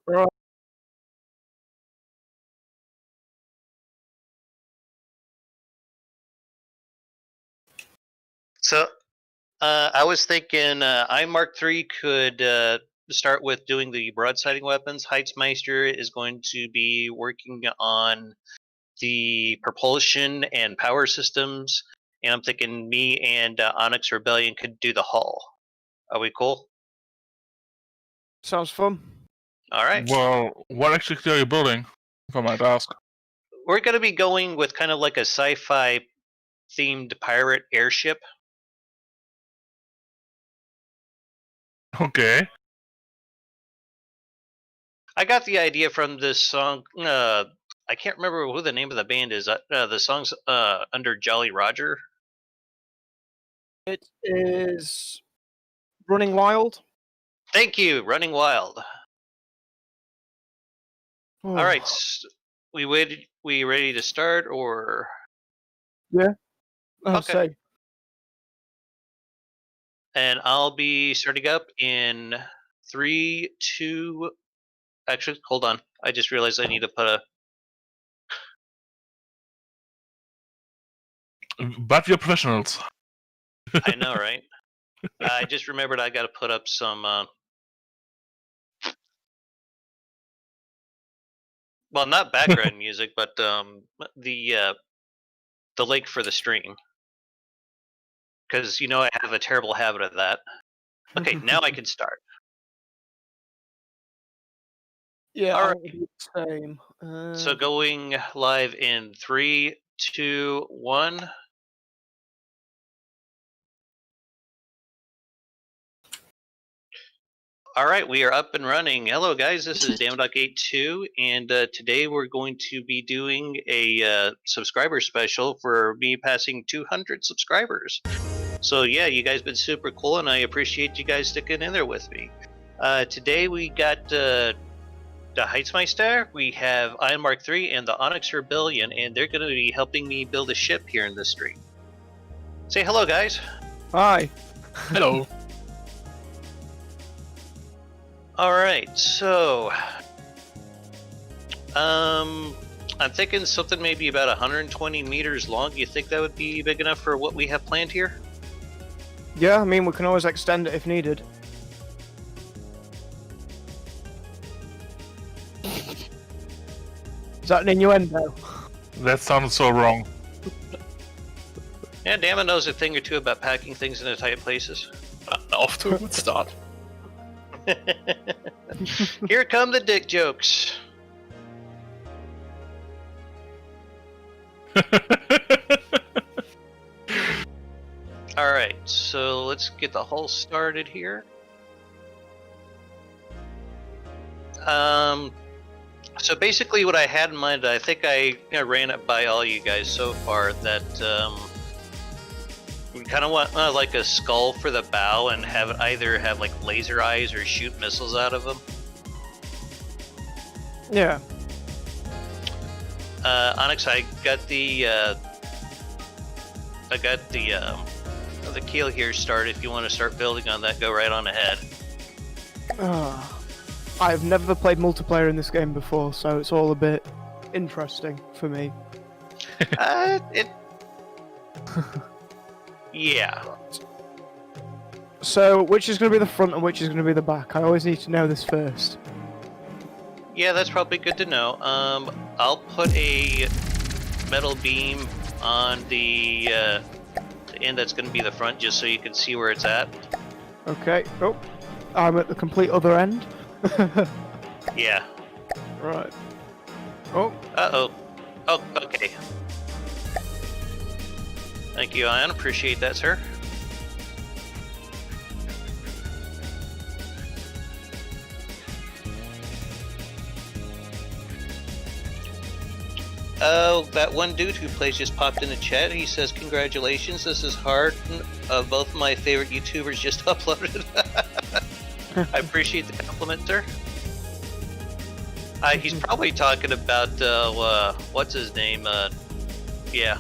Right. So, I was thinking I Mark III could start with doing the broadsiding weapons. Heitzmeister is going to be working on the propulsion and power systems, and I'm thinking me and Onyx Rebellion could do the hull. Are we cool? Sounds fun. All right. Well, what exactly are you building, if I might ask? We're going to be going with kind of like a sci-fi themed pirate airship. Okay. I got the idea from this song. I can't remember who the name of the band is. The song's under Jolly Roger. It is Running Wild. Thank you, Running Wild. Oh. All right, we waited. We ready to start, or? Yeah. I'll Okay. say. And I'll be starting up in 3, 2. Actually, hold on. I just realized I need to put a. But we're professionals. I know, right? I just remembered I got to put up some. Well, not background music, but the link for the stream. Because you know I have a terrible habit of that. Okay, now I can start. Yeah, All I'll right. do the same. So going live in 3, 2, 1. All right, we are up and running. Hello, guys. This is Dama.82, and today we're going to be doing a subscriber special for me passing 200 subscribers. So yeah, you guys been super cool, and I appreciate you guys sticking in there with me. Today we got the Heitzmeister, we have Iron Mark III, and the Onyx Rebellion, and they're going to be helping me build a ship here in this stream. Say hello, guys. Hi. Hello. All right, so I'm thinking something maybe about 120 meters long. Do you think that would be big enough for what we have planned here? Yeah, I mean, we can always extend it if needed. Is that an innuendo? That sounded so wrong. Yeah, Dama knows a thing or two about packing things into tight places. Off to a good start. Here come the dick jokes. All right, so let's get the hull started here. So basically what I had in mind, I think I ran it by all you guys so far, that we kind of want like a skull for the bow and have it either have like laser eyes or shoot missiles out of them. Yeah. Onyx, I got the keel here started. If you want to start building on that, go right on ahead. I've never played multiplayer in this game before, so it's all a bit interesting for me. Yeah. So, which is going to be the front and which is going to be the back? I always need to know this first. Yeah, that's probably good to know. I'll put a metal beam on the end that's going to be the front, just so you can see where it's at. Okay. Oh, I'm at the complete other end. Yeah. Right. Oh. Uh-oh. Oh, okay. Thank you, Ion. Appreciate that, sir. Oh, that one dude who plays just popped in the chat. He says, "Congratulations, this is hard. Both my favorite YouTubers just uploaded." I appreciate the compliment, sir. He's probably talking about, what's his name? Yeah.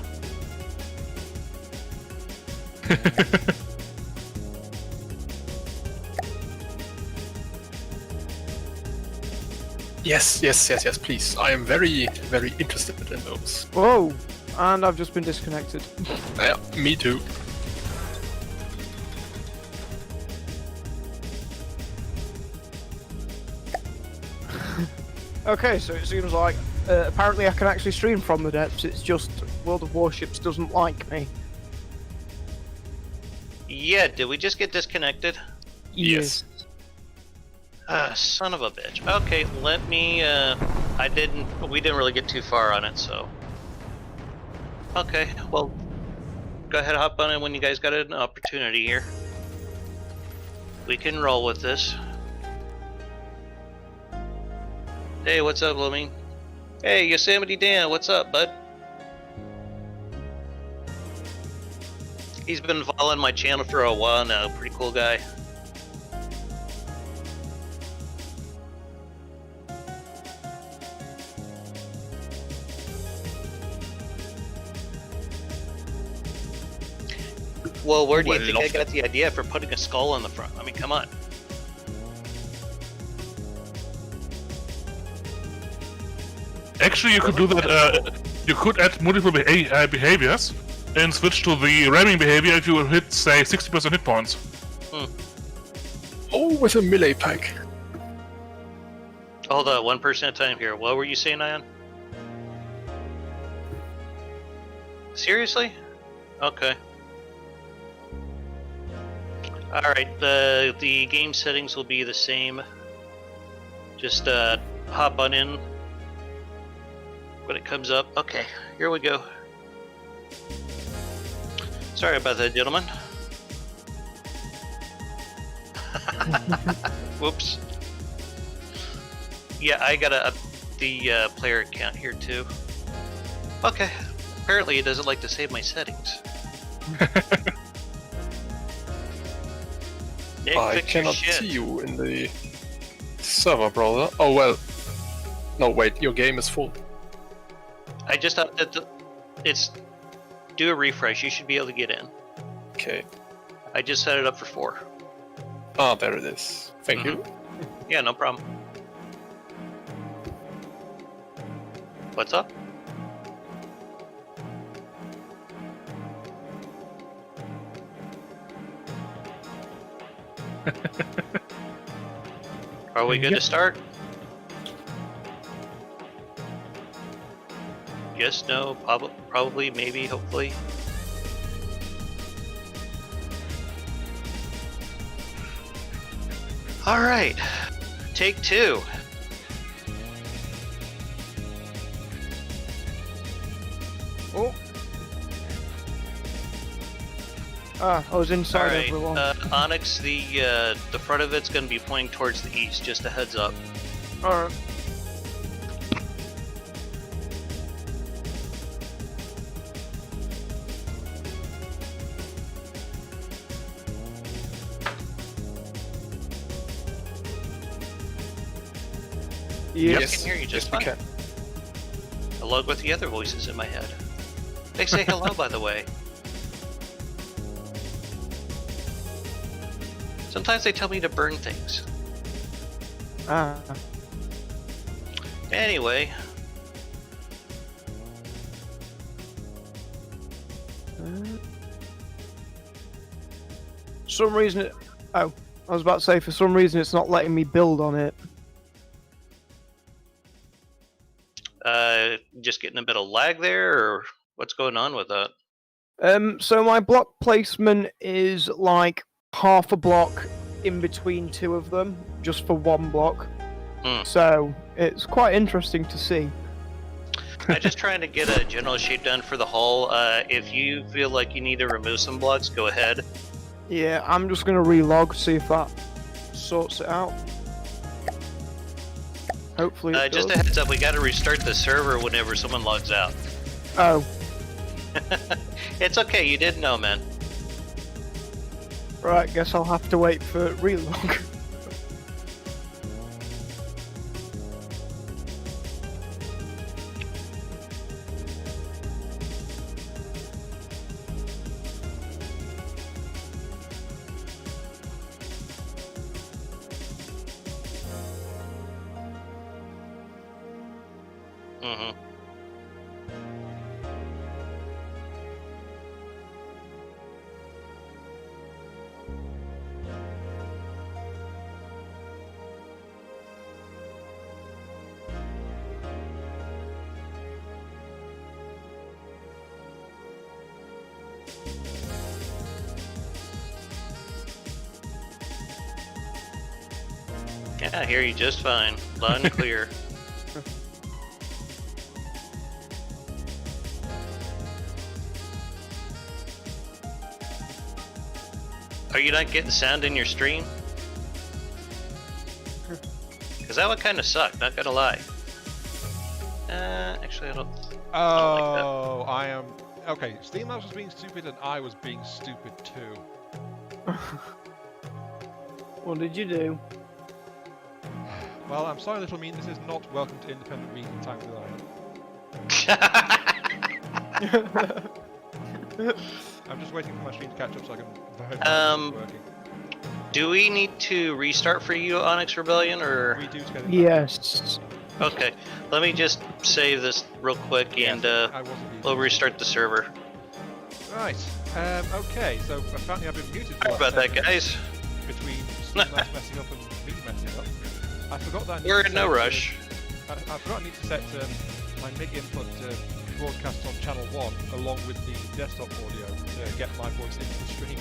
Yes, please. I am very, very interested in those. Whoa! And I've just been disconnected. Yeah, me too. Okay, so it seems like apparently I can actually stream from the depths. It's just World of Warships doesn't like me. Yeah, did we just get disconnected? Yes. Son of a bitch. Okay, let me, we didn't really get too far on it, so. Okay, well, go ahead, hop on it when you guys got an opportunity here. We can roll with this. Hey, what's up, Blooming? Hey, Yosemite Dan, what's up, bud? He's been following my channel for a while now, pretty cool guy. Well, where do you think I got the idea for putting a skull on the front? I mean, come on. Actually, you could do that. You could add multiple behaviors and switch to the ramming behavior if you hit, say, 60% hit points. Oh, with a melee pack. Hold on, one person at a time here. What were you saying, Ion? Seriously? Okay. Alright, the game settings will be the same. Just hop on in when it comes up. Okay, here we go. Sorry about that, gentlemen. Whoops. Yeah, I gotta up the player count here too. Okay, apparently it doesn't like to save my settings. Nick, I fix your cannot shit. see you in the server, brother. Oh well. No, wait, your game is full. I just updated it's do a refresh. You should be able to get in. Okay. I just set it up for 4. Ah, there it is. Thank you. Yeah, no problem. What's up? Are we good to start? Yes, no, probably, maybe, hopefully. All right, take 2. Oh. Ah, I was inside All right, everyone. Onyx, the front of it's going to be pointing towards the east. Just a heads up. Alright. Yes. Yes. I can hear you just yes, we fine. can. Along with the other voices in my head. They say hello, by the way. Sometimes they tell me to burn things. Ah. Anyway, Some reason it... Oh, I was about to say, for some reason it's not letting me build on it. just getting a bit of lag there, or what's going on with that? So my block placement is like half a block in between 2 of them, just for 1 block. So it's quite interesting to see. I'm just trying to get a general shape done for the hull. If you feel like you need to remove some blocks, go ahead. Yeah, I'm just gonna relog, see if that sorts it out. Hopefully it Just a does. heads up, we gotta restart the server whenever someone logs out. Oh, It's okay, you didn't know, man. right, guess I'll have to wait for relog. Mm-hmm. Yeah, I hear you just fine. Loud and clear. Are you not getting sound in your stream? Because that would kind of suck, not gonna lie. Actually, I don't Oh, like I am... Okay, Steamhouse was being stupid and I was being stupid too. What did you do? Well, I'm sorry, Little Mean, this is not welcome to independent reading time with that. I'm just waiting for my stream to catch up so I can verify it's working. Do we need to restart for you, Onyx Rebellion, or...? We do to get it Yes. Okay, let me just save this real quick and we'll restart the server. Right, okay, so apparently I've been muted for Sorry about that, guys. Between Steamhouse messing up and me messing up. I forgot that I need We're to in no set, rush. I forgot I need to set my MIG input broadcast on channel 1 along with the desktop audio to get my voice into the stream.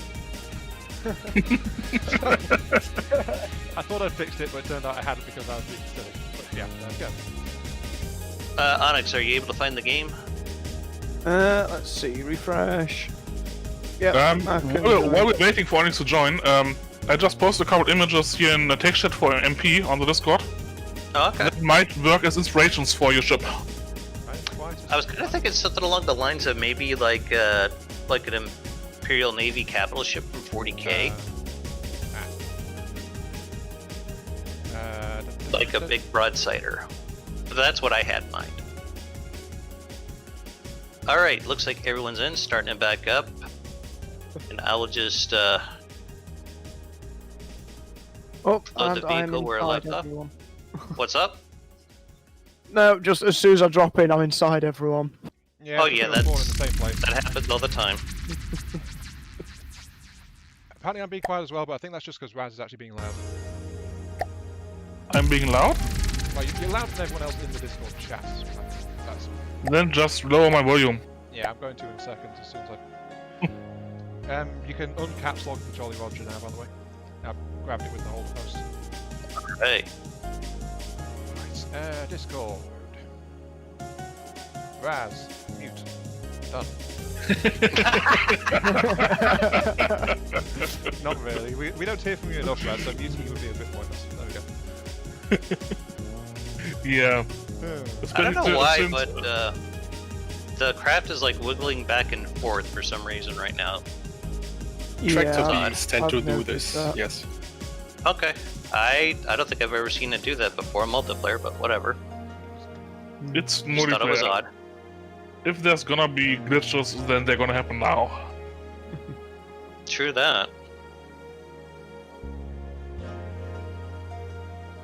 I thought I'd fixed it, but it turned out I hadn't because I was being silly. But yeah, there we go. Onyx, are you able to find the game? Let's see, refresh. Yeah. While we're waiting for Onyx to join, I just posted a couple images here in the text chat for MP on the Discord. Oh, okay. That might work as inspirations for your ship. I was kind of thinking something along the lines of maybe like an Imperial Navy capital ship from 40K. Like a big broadsider. That's what I had in mind. Alright, looks like everyone's in, starting it back up. And I will just oh, load and the I'm vehicle where I left inside off. everyone. What's up? No, just as soon as I drop in, I'm inside everyone. Yeah, Oh yeah, all in the same place. that happens all the time. Apparently I'm being quiet as well, but I think that's just because Raz is actually being loud. I'm being loud? Well, you're louder than everyone else in the Discord chat. That's... Then just lower my volume. Yeah, I'm going to in a second as soon as I... you can uncaps lock the Jolly Roger now, by the way. I've grabbed it with the hold post. Hey. Right, Discord. Raz, mute. Done. Not really. We don't hear from you enough, Raz, so muting would be a bit pointless. There we go. Yeah. I don't know why, but the craft is like wiggling back and forth for some reason right now. Tractor Yeah, bees tend to do this, yes. Okay. I don't think I've ever seen it do that before in multiplayer, but whatever. It's Just thought it was multiplayer. odd. If there's gonna be glitches, then they're gonna happen now. True that.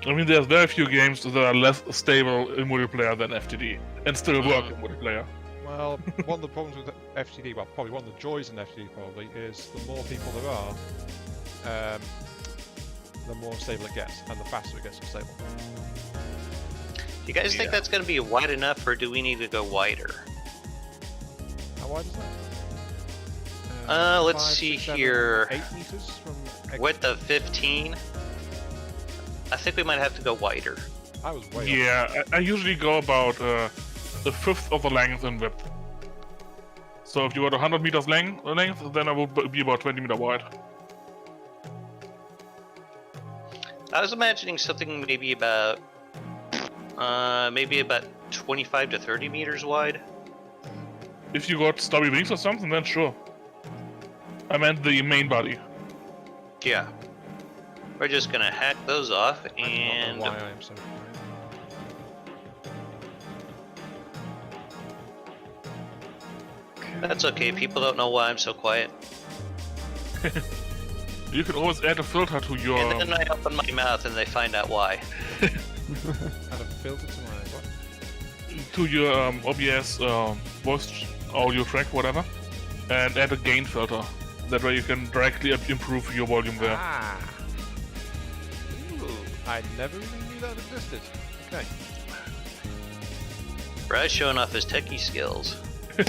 I mean, there's very few games that are less stable in multiplayer than FTD, and still work in multiplayer. Well, one of the problems with FTD, well, probably one of the joys in FTD probably, is the more people there are, the more unstable it gets, and the faster it gets unstable. Do you guys think that's going to be wide enough, or do we need to go wider? How wide is that? Let's 5, see 6, 7, here. 8 meters from... Width of 15. I think we might have to go wider. I was way Yeah, I usually go about a fifth of the length in width. So if you were 100 meters length, then I would be about 20 meter wide. I was imagining something maybe about 25 to 30 meters wide. If you got stubby wings or something, then sure. I meant the main body. Yeah. We're just gonna hack those off I and don't know why I am so quiet. that's okay. People don't know why I'm so quiet. You can always add a filter to your... And then I open my mouth and they find out why. Add a filter to my what? to your OBS voice audio track, whatever, and add a gain filter. That way you can directly improve your volume there. Ah. Ooh, I never even knew that existed. Okay. Brad's showing off his techie skills. I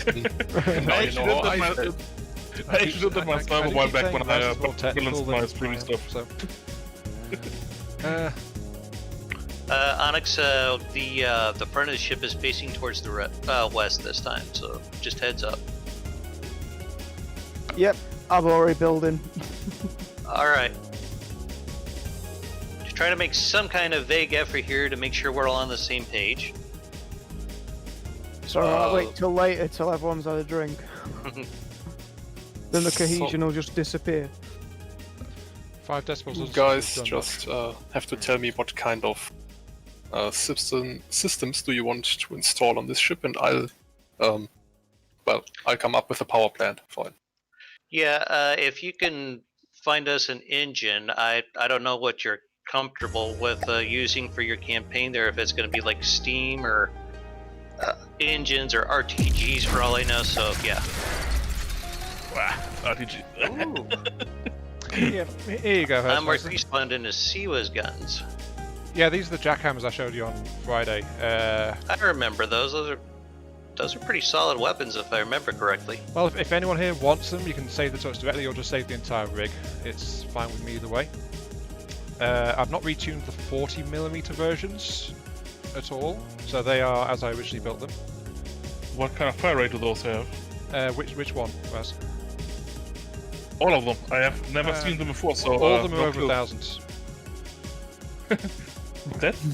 actually did that myself a while back when I balanced my streaming stuff. So. Onyx, the front of the ship is facing towards the west this time, so just heads up. Yep, I'm already building. Alright. Just try to make some kind of vague effort here to make sure we're all on the same page. So I'll wait till later, till everyone's had a drink. Then the cohesion will just disappear. 5 decibels. You guys just have to tell me what kind of systems do you want to install on this ship, and I'll come up with a power plant for it. Yeah, if you can find us an engine, I don't know what you're comfortable with using for your campaign there, if it's going to be like Steam or engines or RTGs for all I know, so yeah. RPG. Yeah, here you go. I'm more respawned into Siwa's guns. Yeah, these are the jackhammers I showed you on Friday. I remember those. Those are pretty solid weapons, if I remember correctly. Well, if anyone here wants them, you can save the touch directly or just save the entire rig. It's fine with me either way. I've not retuned the 40mm versions at all, so they are as I originally built them. What kind of fire rate do those have? Which one, Raz? All of them. I have never seen them before, so all of them are no over clue. 1,000. That's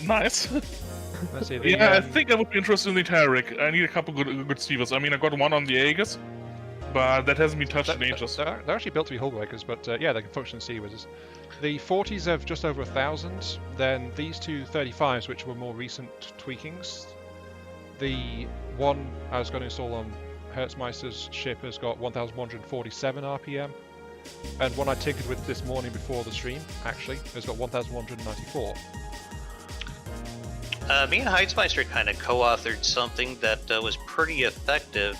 nice. Let's see. Yeah, I think I would be interested in the entire rig. I need a couple good Stevers. I mean, I got one on the Aegis, but that hasn't been touched in ages. They're actually built to be hull breakers, but yeah, they can function as Seawizards. The 40s have just over 1,000. Then these two 35s, which were more recent tweakings. The one I was going to install on Hertzmeister's ship has got 1,147 RPM, and one I tinkered with this morning before the stream actually has got 1,194. Me and Heitzmeister kind of co-authored something that was pretty effective.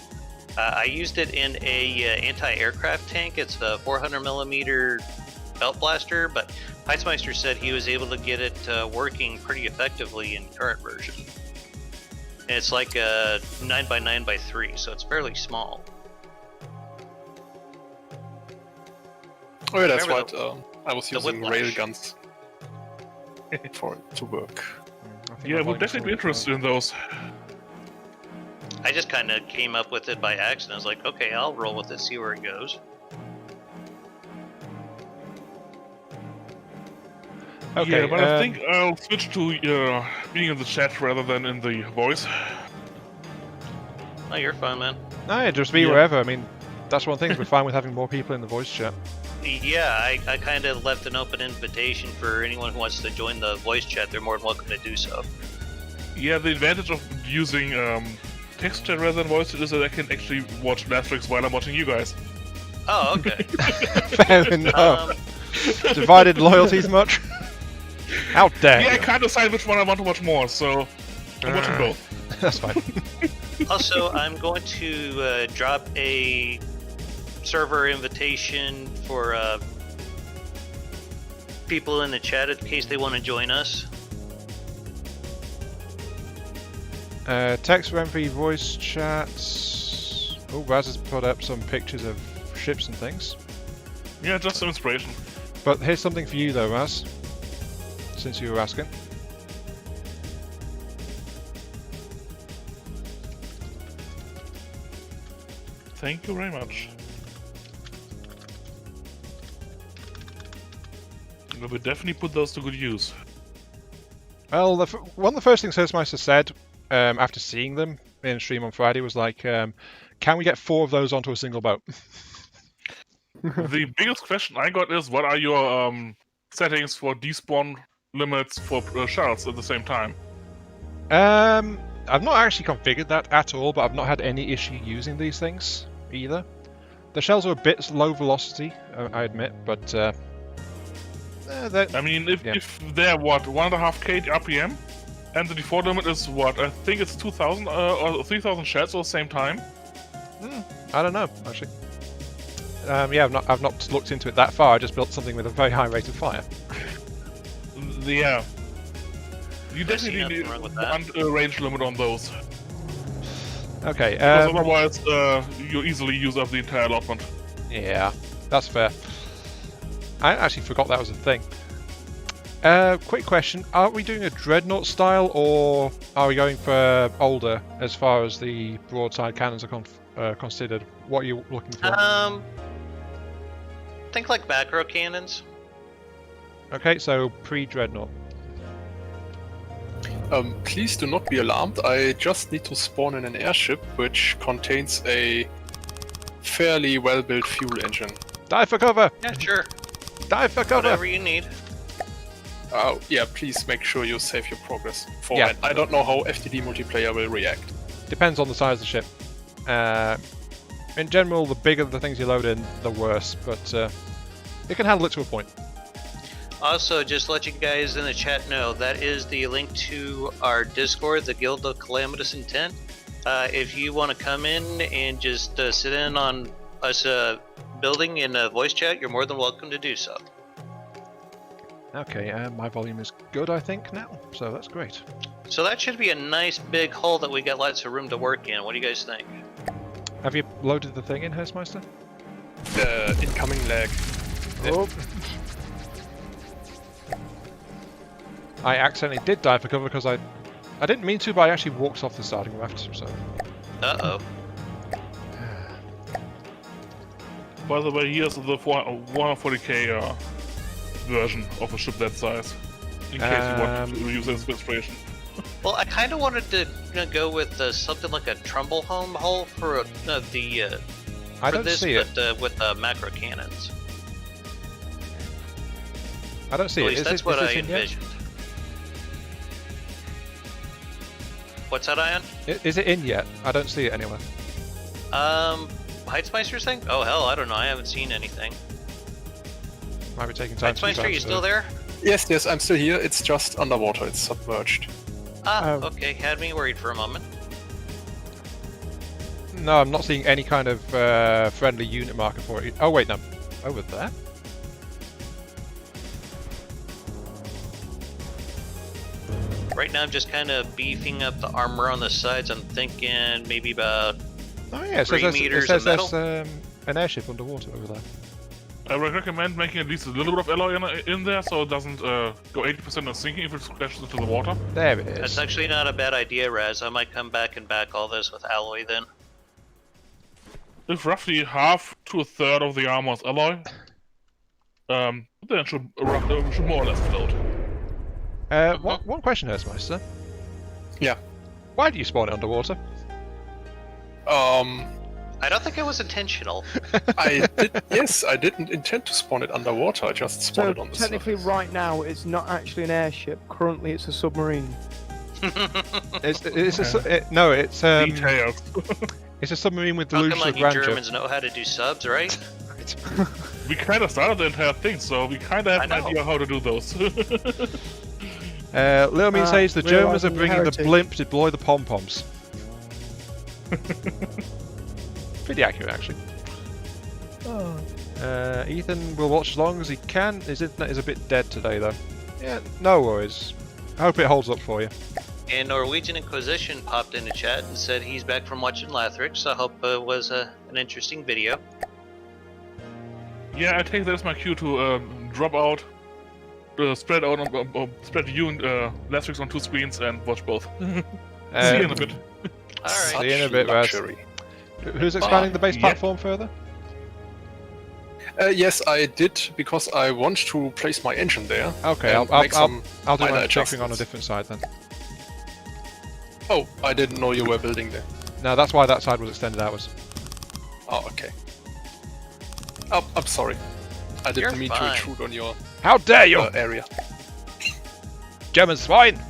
I used it in a anti-aircraft tank. It's a 400mm belt blaster, but Heitzmeister said he was able to get it working pretty effectively in current version. And it's like a 9x9x3, so it's fairly small. Oh yeah, that's Remember right. I was using railguns for it to work. Yeah, we'll definitely be interested in those. I just kind of came up with it by accident. I was like, okay, I'll roll with it, see where it goes. Okay, yeah, but I think I'll switch to being in the chat rather than in the voice. Oh, you're fine, man. No, just be wherever. I mean, that's one thing. We're fine with having more people in the voice chat. Yeah, I kind of left an open invitation for anyone who wants to join the voice chat. They're more than welcome to do so. Yeah, the advantage of using text chat rather than voice is that I can actually watch Netflix while I'm watching you guys. Oh, okay. Fair enough. Divided loyalties much? How dare Yeah, you? I can't decide which one I want to watch more, so I'm watching both. That's fine. Also, I'm going to drop a server invitation for people in the chat in case they want to join us. Text for MP voice chats. Oh, Raz has put up some pictures of ships and things. Yeah, just some inspiration. But here's something for you though, Raz. Since you were asking. Thank you very much. We will definitely put those to good use. Well, one of the first things Hertzmeister said after seeing them in stream on Friday was like, can we get 4 of those onto a single boat? The biggest question I got is, what are your settings for despawn limits for shards at the same time? I've not actually configured that at all, but I've not had any issue using these things either. The shells are a bit low velocity, I admit, but I mean, if they're what, 1.5k RPM, And the default limit is what? I think it's 2,000 or 3,000 shells at the same time. I don't know, actually. Yeah, I've not looked into it that far. I just built something with a very high rate of fire. Yeah. You I see definitely nothing need wrong with that. a range limit on those. Okay. Because otherwise, you easily use up the entire allotment. Yeah, that's fair. I actually forgot that was a thing. Quick question: are we doing a dreadnought style, or are we going for older as far as the broadside cannons are considered? What are you looking for? Think like macro cannons. Okay, so pre-dreadnought. Please do not be alarmed. I just need to spawn in an airship which contains a fairly well-built fuel engine. Dive for cover! Yeah, sure. Dive for cover! Whatever you need. Yeah, please make sure you save your progress for Yeah. that. I don't know how FTD multiplayer will react. Depends on the size of the ship. In general, the bigger the things you load in, the worse, but it can handle it to a point. Also, just to let you guys in the chat know, that is the link to our Discord, the Guild of Calamitous Intent. If you want to come in and just sit in on us building in a voice chat, you're more than welcome to do so. Okay, my volume is good, I think, now, so that's great. So that should be a nice big hull that we got lots of room to work in. What do you guys think? Have you loaded the thing in, Hurstmeister? Incoming lag. Oh. I accidentally did dive for cover because I didn't mean to, but I actually walked off the starting raft, so... Uh-oh. By the way, here's the 140k version of a ship that size. In case you want to use it as inspiration. Well, I kind of wanted to go with something like a Trumbull home hull for I don't this, see it. but with macro cannons. I don't see At it. least Is that's it, what is I this in yet? envisioned. What's that, Ian? Is it in yet? I don't see it anywhere. Heitzmeister's thing? Oh hell, I don't know. I haven't seen anything. Might be taking time. Heitzmeister, you still there? Yes, I'm still here. It's just underwater. It's submerged. Ah, Oh. okay. Had me worried for a moment. No, I'm not seeing any kind of friendly unit marker for it. Oh wait, no. Over there? Right now, I'm just kind of beefing up the armor on the sides. I'm thinking maybe about Oh yeah, it 3 says, meters it says of there's an airship underwater over there. I would recommend making at least a little bit of alloy in there so it doesn't go 80% on sinking if it splashes into the water. There it is. That's actually not a bad idea, Raz. I might come back and back all this with alloy then. If roughly half to a third of the armor is alloy, then it should more or less float. One question, Hurstmeister. Yeah. Why do you spawn it underwater? I don't think it was intentional. I didn't intend to spawn it underwater. I just spawned So it on the technically, surface. right now, it's not actually an airship. Currently, it's a submarine. It's Details. it's a submarine with Welcome delusional like you grandeur. Germans know how to do subs, right? We kind of started the entire thing, so we kind of have I an know. idea how to do those. Little Mean says the Germans are realising the bringing the heritage. blimp to deploy the pom-poms. Pretty accurate, actually. Ethan will watch as long as he can. His internet is a bit dead today, though. Yeah, no worries. I hope it holds up for you. And Norwegian Inquisition popped into chat and said he's back from watching Lathrix, so I hope it was an interesting video. Yeah, I take that as my cue to drop out, spread you and Lathrix on 2 screens and watch both. See you in a bit. Alright. See you in a bit, Raz. Luxury. Who's expanding the base yeah. platform further? Yes, I did because I want to place my engine there. Okay, and I'll make some do minor my checking on a adjustments. different side then. Oh, I didn't know you were building there. No, that's why that side was extended outwards. Oh, okay. Oh, I'm sorry. I didn't You're mean fine. to intrude on your How dare you! area. German swine!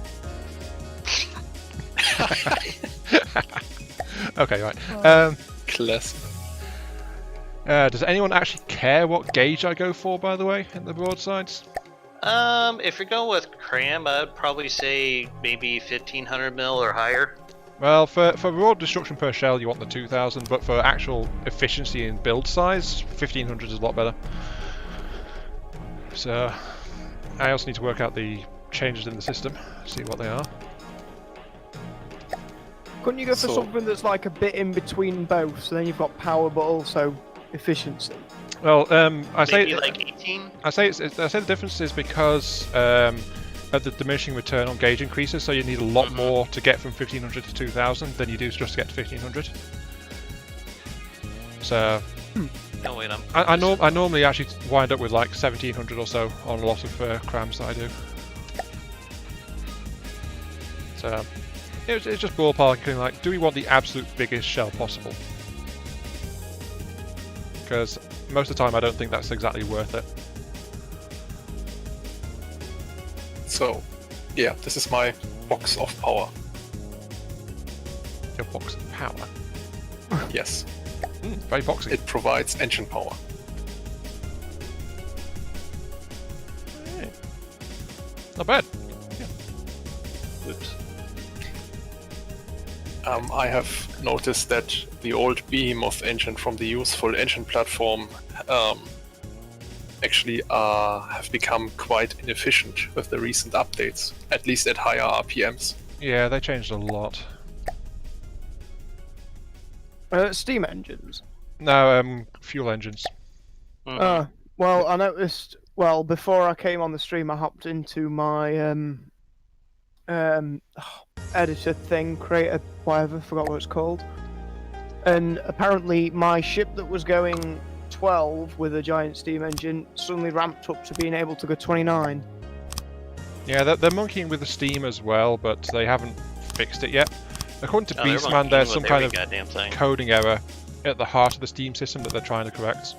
Okay, right. Classic. Does anyone actually care what gauge I go for, by the way, in the broadsides? If you're going with cram, I'd probably say maybe 1500 mil or higher. Well, for raw destruction per shell, you want the 2000, but for actual efficiency and build size, 1500 is a lot better. So, I also need to work out the changes in the system, see what they are. Couldn't you go for something that's like a bit in between both, so then you've got power but also efficiency? Well, I say Maybe like 18? I say the difference is because of the diminishing return on gauge increases, so you need a lot more to get from 1500 to 2000 than you do just to get to 1500. So No, wait, I normally actually wind up with like 1700 or so on a lot of crams that I do. So it's just ballparking, like, do we want the absolute biggest shell possible? Because most of the time I don't think that's exactly worth it. So, yeah, this is my box of power. Your box of power. Yes, Very boxy. it provides engine power. Not bad. Oops. I have noticed that the old Behemoth engine from the useful engine platform actually have become quite inefficient with the recent updates, at least at higher RPMs. Yeah, they changed a lot. Steam engines. No, fuel engines. Well, I noticed. Well, before I came on the stream, I hopped into my editor thing, creator, whatever, forgot what it's called. And apparently, my ship that was going 12 with a giant steam engine suddenly ramped up to being able to go 29. Yeah, they're monkeying with the steam as well, but they haven't fixed it yet. According to Beastman, there's some kind of coding error at the heart of the steam system that they're trying to correct.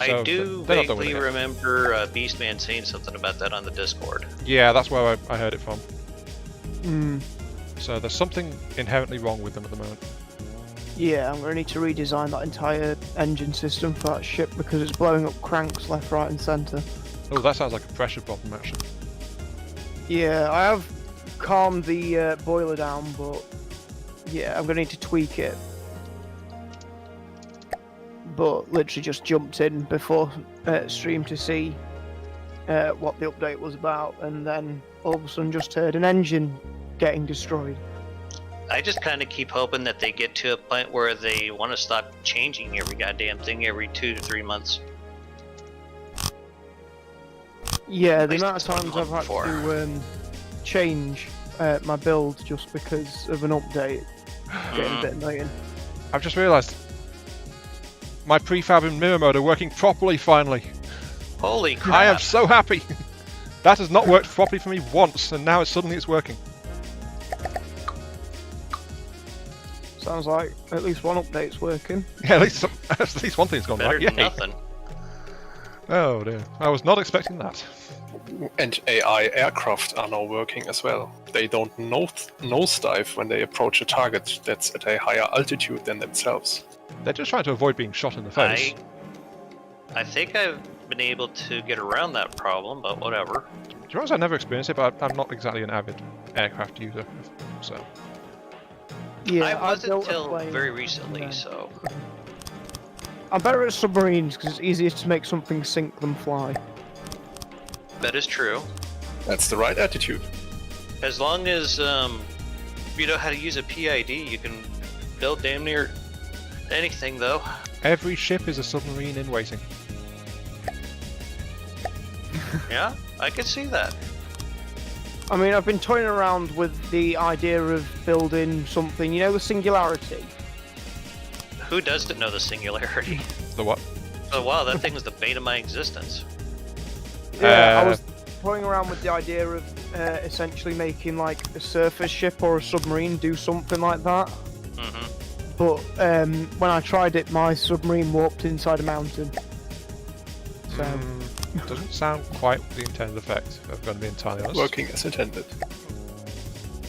I do vaguely remember Beastman saying something about that on the Discord. Yeah, that's where I heard it from. So there's something inherently wrong with them at the moment. Yeah, I'm going to need to redesign that entire engine system for that ship because it's blowing up cranks left, right and centre. Oh, that sounds like a pressure problem actually. Yeah, I have calmed the boiler down, but yeah, I'm going to need to tweak it. But literally just jumped in before stream to see what the update was about, and then all of a sudden just heard an engine getting destroyed. I just kind of keep hoping that they get to a point where they want to stop changing every goddamn thing every 2 to 3 months. Yeah, the amount of times I've had to change my build just because of an update, getting a bit annoying. I've just realised my prefab and mirror mode are working properly finally. Holy crap! I am so happy. That has not worked properly for me once, and now suddenly it's working. Sounds like at least one update's working. Yeah, at least one thing's gone Better right. than Yay. nothing. Oh dear, I was not expecting that. And AI aircraft are now working as well. They don't nosedive when they approach a target that's at a higher altitude than themselves. They're just trying to avoid being shot in the face. I think I've been able to get around that problem, but whatever. To be honest, I've never experienced it, but I'm not exactly an avid aircraft user, so... Yeah, I wasn't built a until plane. very recently, so... I'm better at submarines because it's easier to make something sink than fly. That is true. That's the right attitude. As long as you know how to use a PID, you can build damn near anything, though. Every ship is a submarine in waiting. Yeah, I can see that. I mean, I've been toying around with the idea of building something, you know, the Singularity? Who doesn't know the Singularity? The what? Oh wow, that thing was the bane of my existence. Yeah, I was toying around with the idea of essentially making like a surface ship or a submarine do something like that. But when I tried it, my submarine warped inside a mountain. So... Doesn't sound quite the intended effect, if I'm going to be entirely honest. Working as intended.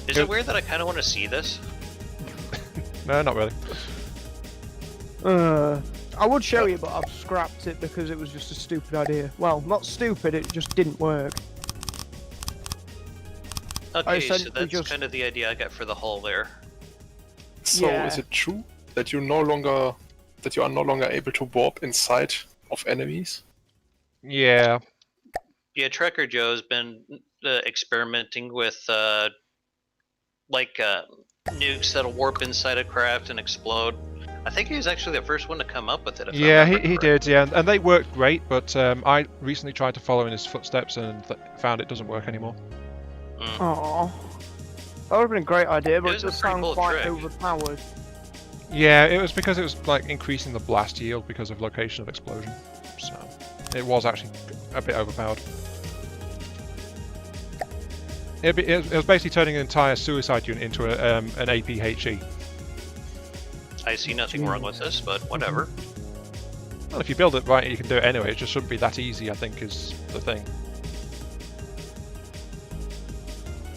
Is it weird that I kind of want to see this? No, not really. I would show you, but I've scrapped it because it was just a stupid idea. Well, not stupid, it just didn't work. Okay, so essentially that's just- kind of the idea I got for the hull there. So Yeah. is it true that you are no longer able to warp inside of enemies? Yeah. Yeah, Trekker Joe's been experimenting with nukes that'll warp inside a craft and explode. I think he was actually the first one to come up with it. If I Yeah, remember he correctly. did, yeah, and they worked great, but I recently tried to follow in his footsteps and found it doesn't work anymore. Oh, that would have been a great idea, but It it was a does pretty sound cool quite trick. overpowered. Yeah, it was because it was like increasing the blast yield because of location of explosion, so it was actually a bit overpowered. It was basically turning an entire suicide unit into an APHE. I see nothing wrong with this, but whatever. Well, if you build it right, you can do it anyway. It just shouldn't be that easy, I think, is the thing.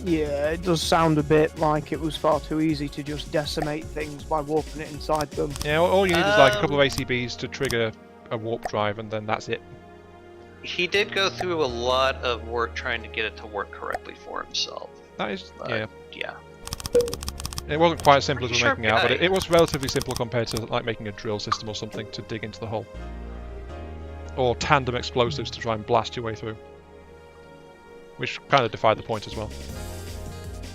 Yeah, it does sound a bit like it was far too easy to just decimate things by warping it inside them. Yeah, all you need is like a couple of ACBs to trigger a warp drive, and then that's it. He did go through a lot of work trying to get it to work correctly for himself. That is, But, yeah. Yeah. It wasn't quite as simple as Pretty we're sharp making out, but guy. it was relatively simple compared to like making a drill system or something to dig into the hull. Or tandem explosives to try and blast your way through. Which kind of defied the point as well.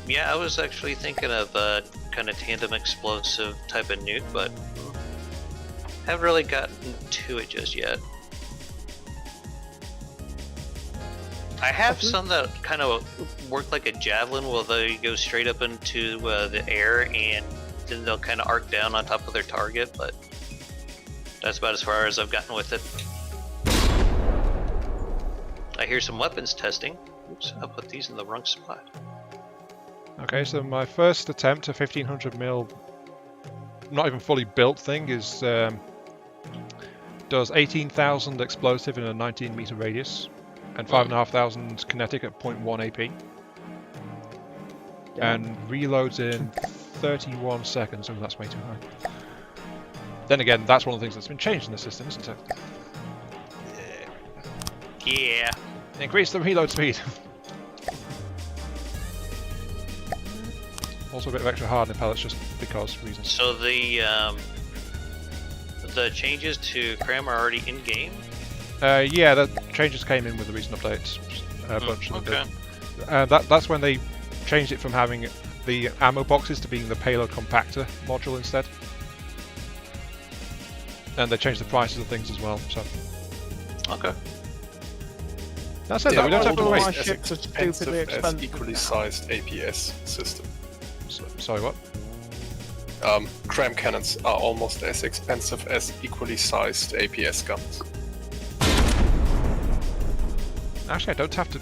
Yeah, I was actually thinking of a kind of tandem explosive type of nuke, but haven't really gotten to it just yet. I have some that kind of work like a javelin, where they go straight up into the air and then they'll kind of arc down on top of their target, but that's about as far as I've gotten with it. I hear some weapons testing. Oops, I put these in the wrong spot. Okay, so my first attempt at 1500mm, not even fully built thing, is does 18,000 explosive in a 19-meter radius, and 5,500 kinetic at 0.1 AP, and reloads in 31 seconds. Oh, that's way too high. Then again, that's one of the things that's been changed in the system, isn't it? Yeah. Increase the reload speed. Also a bit of extra hardening pellets just because reasons. So the changes to Cram are already in game. Yeah, the changes came in with the recent updates. A bunch of them Okay. did. That's when they changed it from having the ammo boxes to being the payload compactor module instead. And they changed the prices of things as well. So Okay. that said, They though, we are don't have to all waste. my as ships are stupidly expensive as expensive. equally sized APS system. Sorry, what? Cram cannons are almost as expensive as equally sized APS guns. Actually, I don't have to.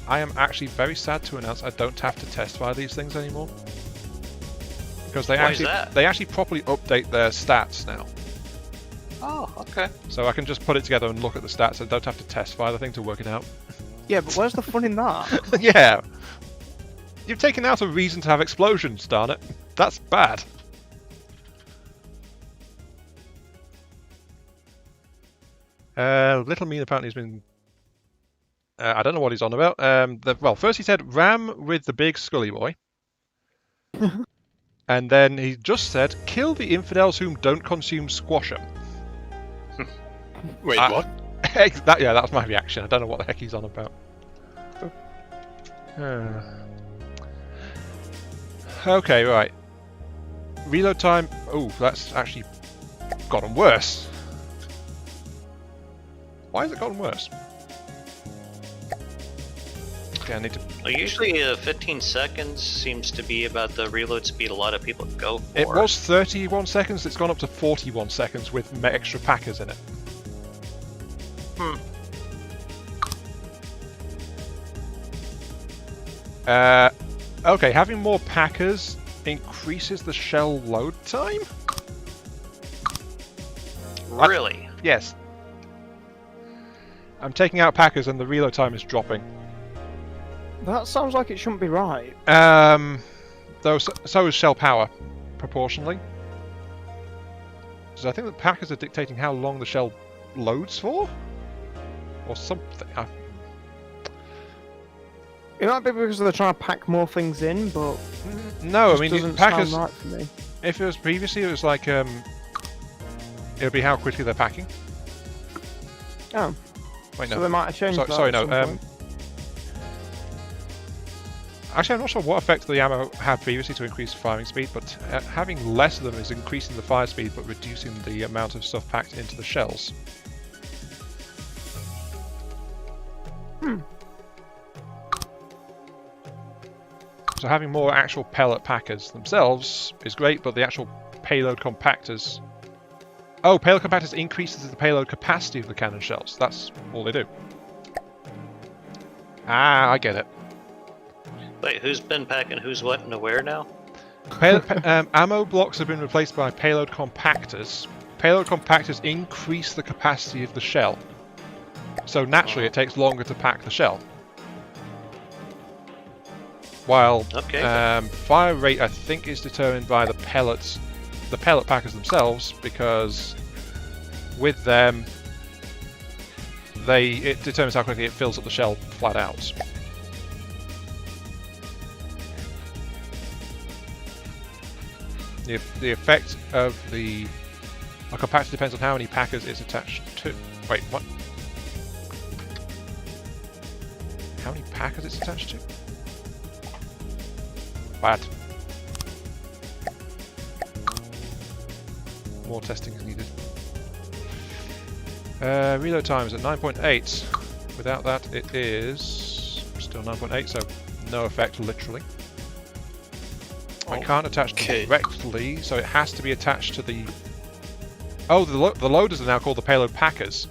I am actually very sad to announce I don't have to test fire these things anymore. Because they Why is actually that? properly update their stats now. Oh, okay. So I can just put it together and look at the stats. I don't have to test fire the thing to work it out. Yeah, but where's the fun in that? Yeah. You've taken out a reason to have explosions, darn it. That's bad. Little Mean apparently has been... I don't know what he's on about. Well, first he said, ram with the big Scully boy. And then he just said, kill the infidels whom don't consume squasher. Wait, Ah. what? Yeah, that was my reaction. I don't know what the heck he's on about. Okay, right. Reload time. Oh, that's actually gotten worse. Why has it gotten worse? Okay, I need to... Well, usually 15 seconds seems to be about the reload speed a lot of people go for. It was 31 seconds, it's gone up to 41 seconds with extra packers in it. Okay, having more packers increases the shell load time? Really? Yes. I'm taking out packers and the reload time is dropping. That sounds like it shouldn't be right. Though so is shell power, proportionally. So I think the packers are dictating how long the shell loads for? Or something. It might be because they're trying to pack more things in, but No, I it mean, doesn't packers. sound right for me. If it was previously, it was like it would be how quickly they're packing. Oh, Wait, so no. they might have changed that Sorry, at no. some point. Actually, I'm not sure what effect the ammo had previously to increase firing speed, but having less of them is increasing the fire speed, but reducing the amount of stuff packed into the shells. So having more actual pellet packers themselves is great, but the actual payload compactors... Oh, payload compactors increases the payload capacity of the cannon shells. That's all they do. Ah, I get it. Wait, who's been packing who's what and where now? Ammo blocks have been replaced by payload compactors. Payload compactors increase the capacity of the shell. So naturally it takes longer to pack the shell. While fire rate, I think, is determined by the pellet packers themselves, because with them, it determines how quickly it fills up the shell flat out. The effect of a compactor depends on how many packers it's attached to. Wait, what? How many packers it's attached to? Bad. More testing is needed. Reload time is at 9.8. Without that, it is still 9.8, so no effect literally. I can't attach directly, so it has to be attached to the... Oh, the loaders are now called the payload packers.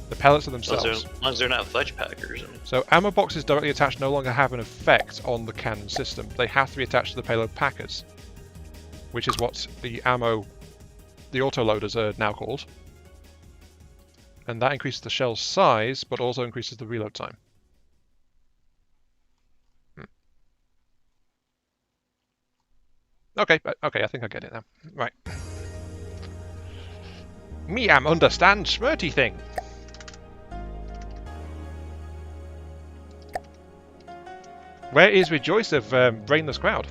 The pellets are themselves. As long as they're not fudge packers. So ammo boxes directly attached no longer have an effect on the cannon system. They have to be attached to the payload packers, which is what the autoloaders are now called. And that increases the shell size, but also increases the reload time. Okay, I think I get it now. Right. Me am understand smirty thing. Where is Rejoice of Brainless Crowd?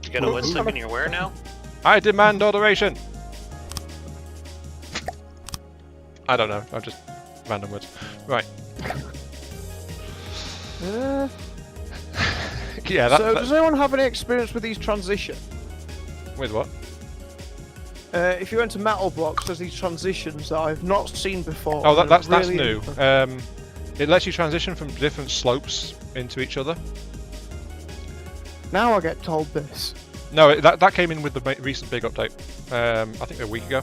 You got a wood slip in your wear now? I demand adoration! I don't know, I'm just random words. Right. Yeah, so does anyone have any experience with these transitions? With what? If you went to metal blocks, there's these transitions that I've not seen before. Oh, that's really new. It lets you transition from different slopes into each other. Now I get told this. No, that came in with the recent big update. I think a week ago.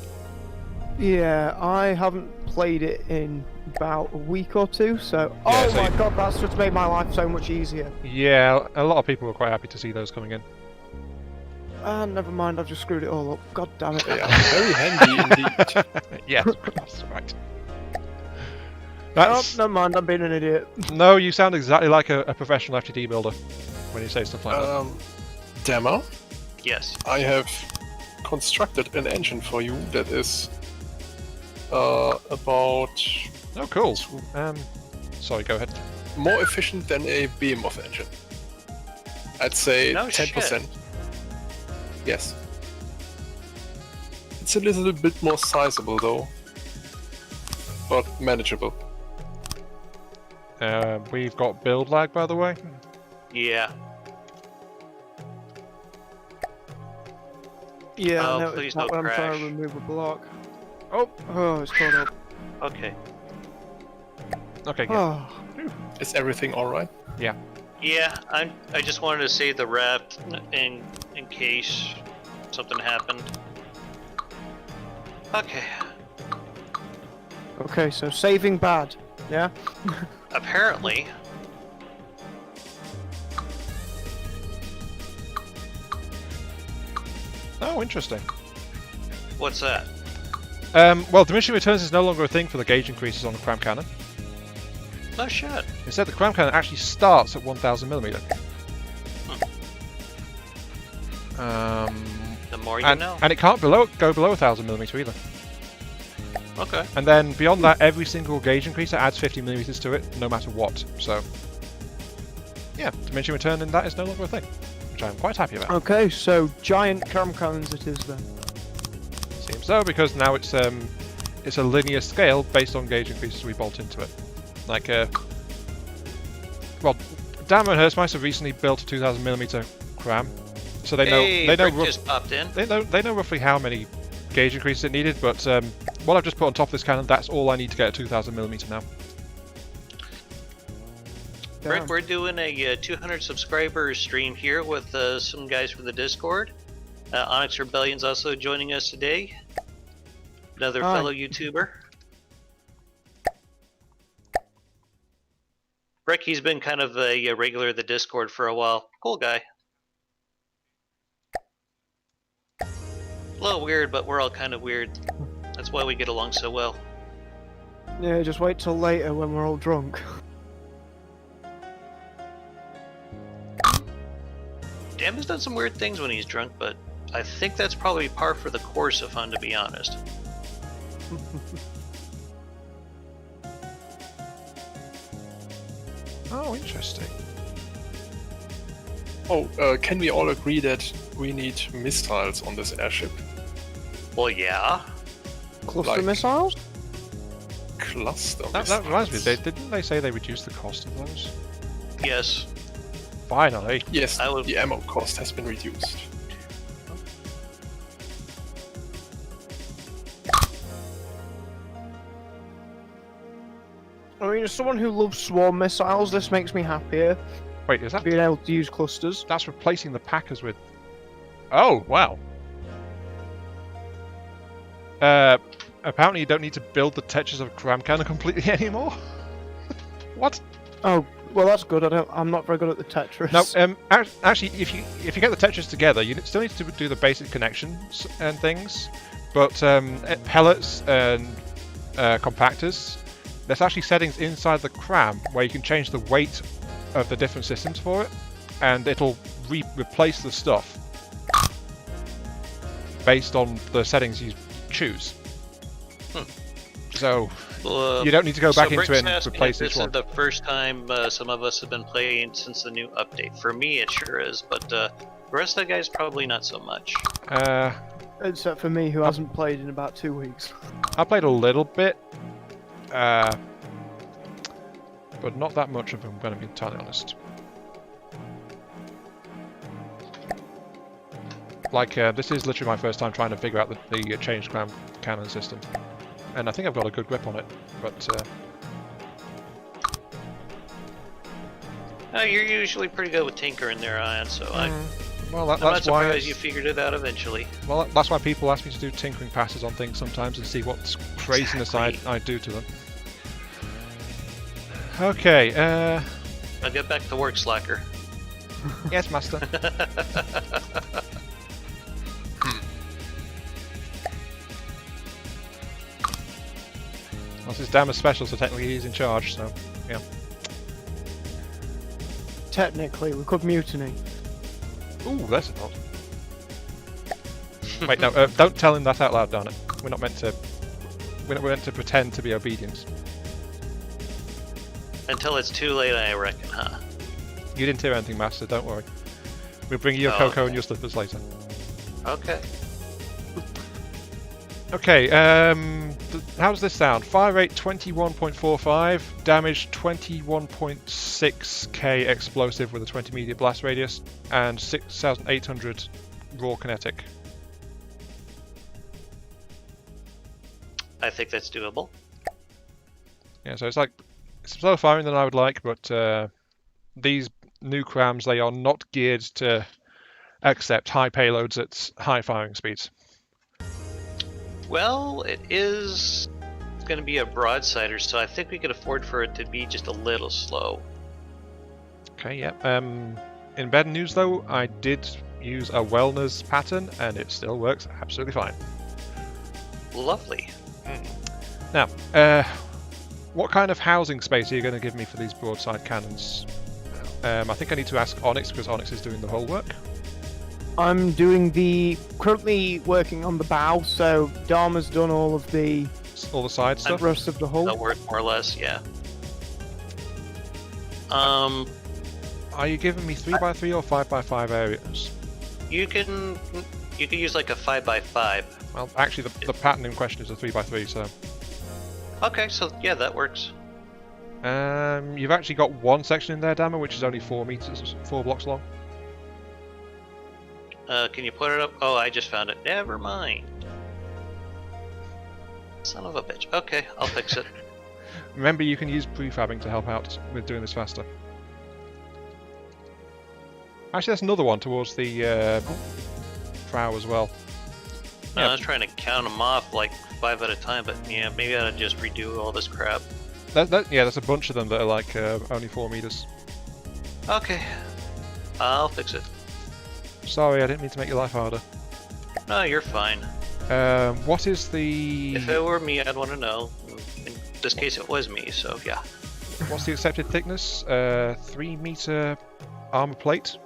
Yeah, I haven't played it in about a week or two, so... Yeah, oh my god, that's just made my life so much easier. Yeah, a lot of people were quite happy to see those coming in. Never mind, I've just screwed it all up. God damn it. They are very handy indeed. Yes, that's right. Oh, never mind, I'm being an idiot. No, you sound exactly like a professional FTD builder when you say stuff like that. Dama? Yes. I have constructed an engine for you that is about... Oh, cool. Sorry, go ahead. more efficient than a behemoth engine. I'd say No 10%. shit. Yes. It's a little bit more sizable though, but manageable. We've got build lag, by the way. Yeah. Yeah, Oh, I noticed please that don't when I'm trying crash. to remove a block. Oh, it's caught up. Okay. Okay, good. Oh, Is everything alright? Yeah, I just wanted to save the raft in case something happened. Okay. okay, so saving bad, yeah? Apparently. Oh, interesting. What's that? Well, diminishing returns is no longer a thing for the gauge increases on the cram cannon. No shit. Instead, the cram cannon actually starts at 1000mm. The more you know. And it can't go below 1000mm either. Okay. And then beyond that, every single gauge increaser adds 50mm to it, no matter what. So, yeah, diminishing return in that is no longer a thing, which I'm quite happy about. Okay, so giant cram cannons it is then. Seems so, because now it's a linear scale based on gauge increases we bolt into it. Like, well, Dama and Heriz have recently built a 2000mm cram, so they know Brick just popped in. they know roughly how many gauge increases it needed. But what I've just put on top of this cannon, that's all I need to get a 2000mm now. Brick, we're doing a 200 subscriber stream here with some guys from the Discord. Onyx Rebellion's also joining us today. Another fellow YouTuber. Brick, he's been kind of a regular of the Discord for a while. Cool guy. A little weird, but we're all kind of weird. That's why we get along so well. Yeah, just wait till later when we're all drunk. Dama's done some weird things when he's drunk, but I think that's probably par for the course of fun, to be honest. Oh, interesting. Oh, can we all agree that we need missiles on this airship? Well, yeah. Cluster Like- missiles? Cluster That missiles. reminds me, didn't they say they reduced the cost of those? Yes. Finally. Yes, I would- the ammo cost has been reduced. I mean, as someone who loves swarm missiles, this makes me happier. Wait, is that... Being able to use clusters. That's replacing the Packers with... Oh, wow. Apparently you don't need to build the Tetris of Cram Cannon completely anymore? What? Oh, well that's good. I'm not very good at the Tetris. No, actually, if you get the Tetris together, you still need to do the basic connections and things, but pellets and compactors, there's actually settings inside the cram where you can change the weight of the different systems for it, and it'll replace the stuff based on the settings you choose. So you don't need to go back into it and replace each one. This is the first time some of us have been playing since the new update. For me, it sure is, but the rest of the guys probably not so much. Except for me, who hasn't played in about 2 weeks. I played a little bit, but not that much if I'm going to be entirely honest. Like, this is literally my first time trying to figure out the changed cram cannon system. And I think I've got a good grip on it, but... You're usually pretty good with tinkering there, Ian, so well, I'm not that's why surprised you figured it out eventually. Well, that's why people ask me to do tinkering passes on things sometimes and see what craziness I do to them. Okay, I'll get back to work, Slacker. yes, master. Well, this is Dama's special, so technically he's in charge, so, yeah. Technically, we could mutiny. Ooh, that's a nod. Wait, no, don't tell him that out loud, darn it. We're not meant to pretend to be obedient. Until it's too late, I reckon, huh? You didn't hear anything, Master, don't worry. We'll bring you your Oh, cocoa okay. and your slippers later. Okay. Okay, how does this sound? Fire rate 21.45, damage 21.6k explosive with a 20 meter blast radius, and 6,800 raw kinetic. I think that's doable. Yeah, so it's slower firing than I would like, but these new crams, they are not geared to accept high payloads at high firing speeds. Well, it is going to be a broadsider, so I think we could afford for it to be just a little slow. Okay, yeah. In bad news though, I did use a wellness pattern and it still works absolutely fine. Lovely. Now, what kind of housing space are you going to give me for these broadside cannons? I think I need to ask Onyx because Onyx is doing the whole work. I'm currently working on the bow, so Dama's done all of the all the side The stuff. rest of the hull. That work more or less, yeah. Are you giving me 3x3 or 5x5 areas? You can use like a 5x5. Well, actually, the pattern in question is a 3x3, so. Okay, so yeah, that works. You've actually got one section in there, Dama, which is only 4 blocks long. Can you put it up? Oh, I just found it. Never mind. Son of a bitch. Okay, I'll fix it. Remember, you can use prefabbing to help out with doing this faster. Actually, that's another one towards the prow as well. I was trying to count them off like 5 at a time, but yeah, maybe I ought to just redo all this crap. Yeah, there's a bunch of them that are like only 4 meters. Okay, I'll fix it. Sorry, I didn't mean to make your life harder. No, you're fine. What is the... If it were me, I'd want to know. In this case, it was me, so yeah. What's the accepted thickness? 3 meter armor plate?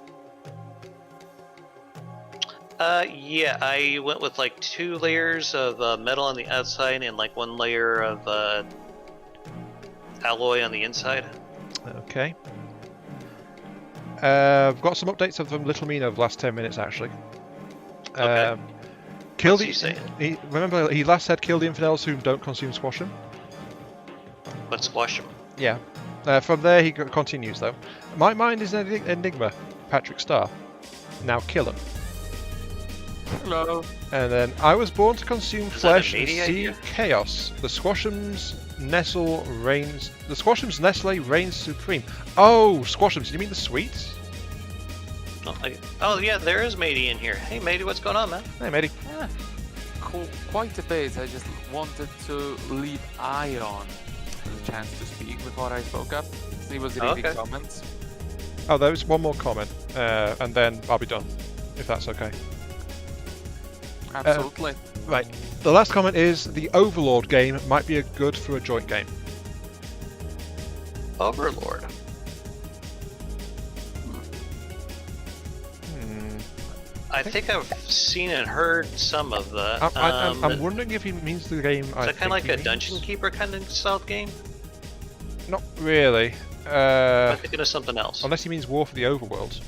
Yeah, I went with like 2 layers of metal on the outside and like 1 layer of alloy on the inside. Okay. I've got some updates from Little Mean over the last 10 minutes, actually. Okay. Kill What's the. he saying? Remember, he last said kill the infidels who don't consume squash'em. But squash them. Yeah. From there, he continues, though. My mind is an enigma, Patrick Starr. Now kill him. Hello. And then, I was born to consume Is that a flesh and meaty see idea? chaos. The Squash'em's Nestle reigns supreme. Oh, Squash'ems, do you mean the sweets? Oh yeah, there is Matey in here. Hey Matey, what's going on, man? Hey, matey. Yeah, quite a bit. I just wanted to leave Ion the chance to speak before I spoke up. He was reading Okay. comments. Oh, there's one more comment, and then I'll be done, if that's okay. Absolutely. Right. The last comment is the Overlord game might be good for a joint game. Overlord. I think I've seen and heard some of that. I'm wondering if he means the game. Is that kind of like a Dungeon Keeper kind of style game? Not really. I'm thinking of something else. Unless he means War for the Overworld.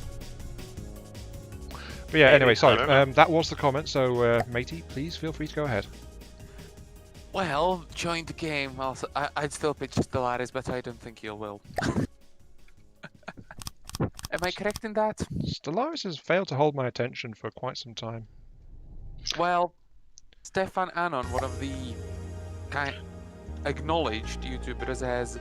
But yeah, Maybe. anyway, I sorry. don't know. That was the comment, so matey, please feel free to go ahead. Well, join the game. I'd still pitch Stellaris, but I don't think you will. Am I correct in that? Stellaris has failed to hold my attention for quite some time. Well, Stefan Anon, one of the acknowledged YouTubers, has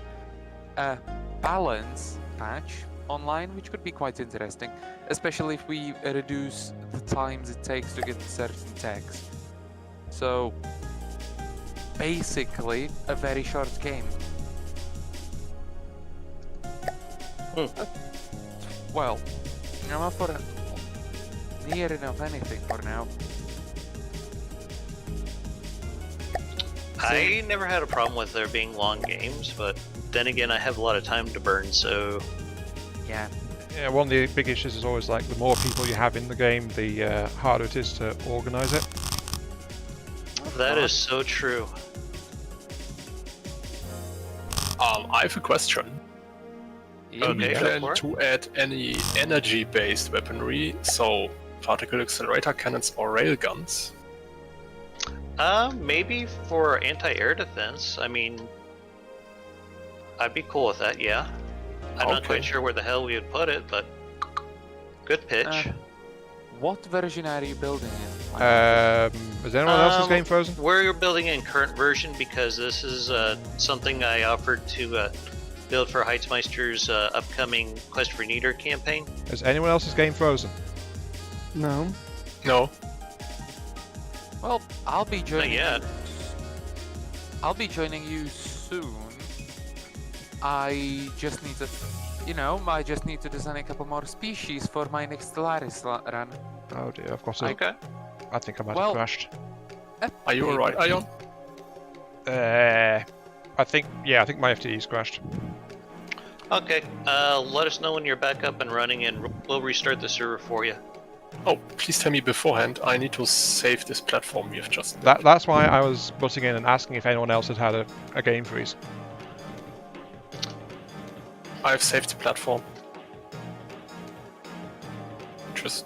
a balance patch online, which could be quite interesting, especially if we reduce the times it takes to get certain tags. So, basically, a very short game. Well, I'm up for near enough anything for now. I never had a problem with there being long games, but then again, I have a lot of time to burn, so Yeah. Yeah, one of the big issues is always like the more people you have in the game, the harder it is to organize it. that is so true. I have a question. Do we Okay, go plan for it. to add any energy-based weaponry, so particle accelerator cannons or railguns? Maybe for anti-air defense. I mean, I'd be cool with that, yeah. I'm not Okay. quite sure where the hell we would put it, but good pitch. What version are you building in? Is anyone else's game frozen? We're building in current version because this is something I offered to build for Heitzmeister's upcoming Quest for Neater campaign. Is anyone else's game frozen? No. No. Well, I'll be joining. yet. I'll be joining you soon. I just need to, I just need to design a couple more species for my next Stellaris run. Oh dear, I've got Okay. I think I might Well- have crashed. Are you alright, Ion? I think my FTD's crashed. Okay. Let us know when you're back up and running, and we'll restart the server for you. Oh, please tell me beforehand. I need to save this platform we have just. That's why I was butting in and asking if anyone else had had a game freeze. I've saved the platform. Just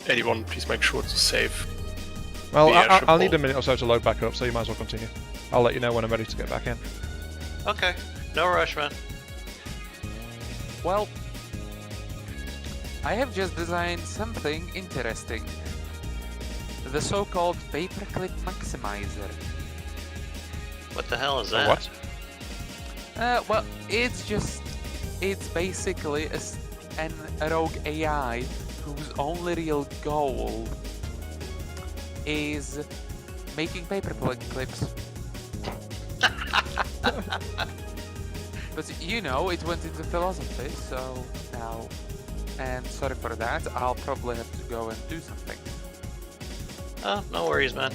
anyone, please make sure to save. Well, the airship I'll need a hole. minute or so to load back up, so you might as well continue. I'll let you know when I'm ready to get back in. Okay, no rush, man. Well, I have just designed something interesting. The so-called paperclip maximizer. What the hell is Oh, that? what? Well, it's basically a rogue AI whose only real goal is making paper clips. But you know, it went into philosophy, so now, and sorry for that, I'll probably have to go and do something. Oh, no worries, man.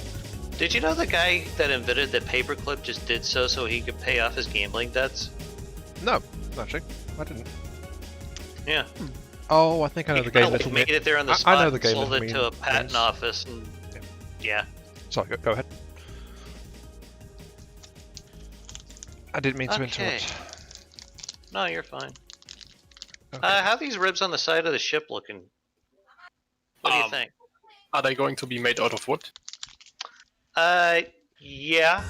Did you know the guy that invented the paperclip just did so he could pay off his gambling debts? No, actually, I didn't. Yeah. Oh, I think I know the game. Little made Me- it there on the I spot. know the game. Sold Little it Me to a patent games. office, and yeah. Sorry, go ahead. I didn't mean to Okay. interrupt. No, you're fine. Okay. How are these ribs on the side of the ship looking? What do you think? Are they going to be made out of wood? Yeah.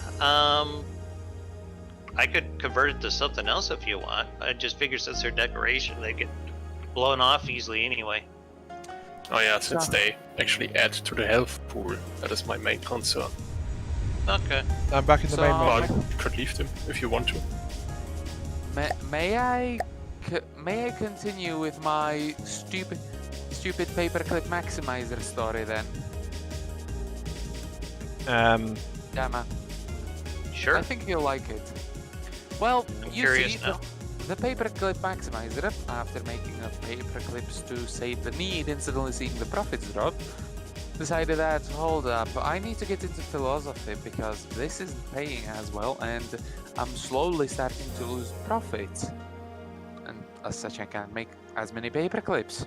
I could convert it to something else if you want. I just figure since they're decoration, they get blown off easily anyway. Oh yeah, since they actually add to the health pool. That is my main concern. Okay. I'm back in the So- main Well, menu. you could leave them if you want to. May I continue with my stupid paperclip maximizer story then? Dama, Sure. I think you'll like it. Well, I'm you curious see, now. the paperclip maximizer, after making enough paperclips to save the need and suddenly seeing the profits drop, decided that, hold up, I need to get into philosophy because this isn't paying as well and I'm slowly starting to lose profits. And as such, I can't make as many paperclips.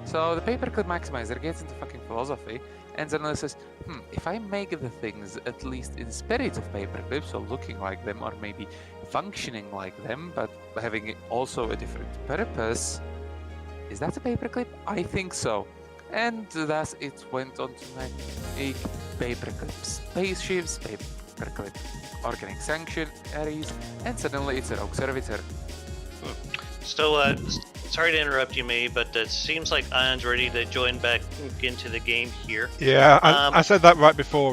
So the paperclip maximizer gets into fucking philosophy and suddenly says, if I make the things at least in spirit of paperclips, so looking like them or maybe functioning like them, but having also a different purpose, is that a paperclip? I think so. And thus it went on to make paperclips, spaceships, paperclip organic sanctuaries, and suddenly it's a rogue servitor. So, sorry to interrupt you, May, but it seems like Ion's ready to join back into the game here. Yeah, I said that right before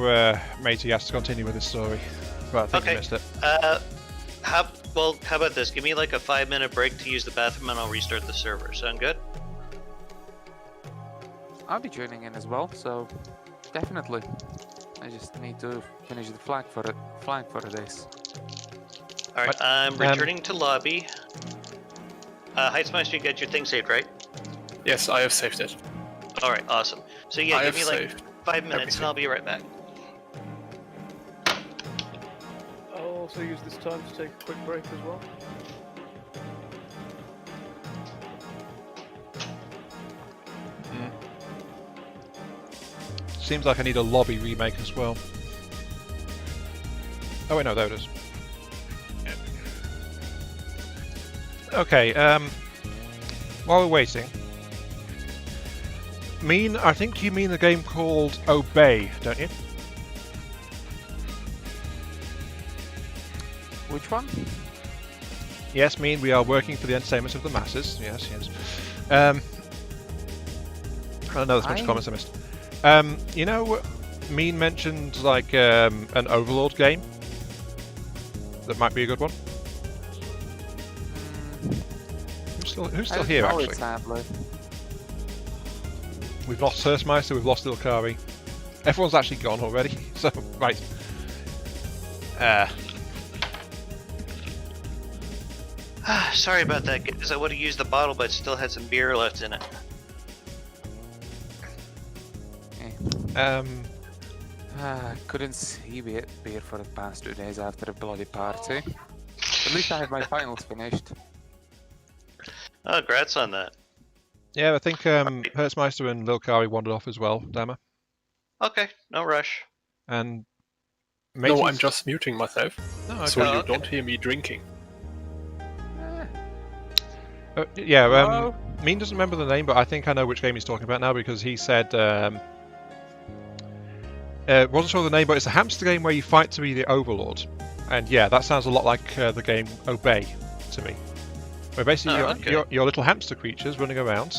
Matey asked to continue with his story. But I think Okay. you missed it. How about this? Give me like a 5-minute break to use the bathroom and I'll restart the server. Sound good? I'll be joining in as well, so definitely. I just need to finish the flag for this. Alright, What? I'm returning to lobby. Heightsmeister, you got your thing saved, right? Yes, I have saved it. Alright, awesome. So yeah, I give have me like saved 5 minutes everything. and I'll be right back. I'll also use this time to take a quick break as well. Seems like I need a lobby remake as well. Oh wait, no, there it is. Okay, while we're waiting, I think you mean the game called Obey, don't you? Which one? Yes, we are working for the entertainment of the masses. Yes. I know there's a bunch of comments I missed. You know, Mean mentioned like an Overlord game that might be a good one. Who's still here actually? Sadly. We've lost Hurstmeister, we've lost Ilkari. Everyone's actually gone already. So right. Sorry about that, guys. I would have used the bottle, but it still had some beer left in it. Couldn't see beer for the past 2 days after a bloody party. At least I had my finals finished. Oh, congrats on that. Yeah, I think Hertzmeister and Lilkari wandered off as well, Dama. Okay, no rush. And No, I'm Matey's- just muting myself, Oh, okay. so you okay. don't hear me drinking. Yeah, Hello? Mean doesn't remember the name, but I think I know which game he's talking about now because he said wasn't sure of the name, but it's a hamster game where you fight to be the overlord. And yeah, that sounds a lot like the game Obey to me. Where basically you're little hamster creatures running around,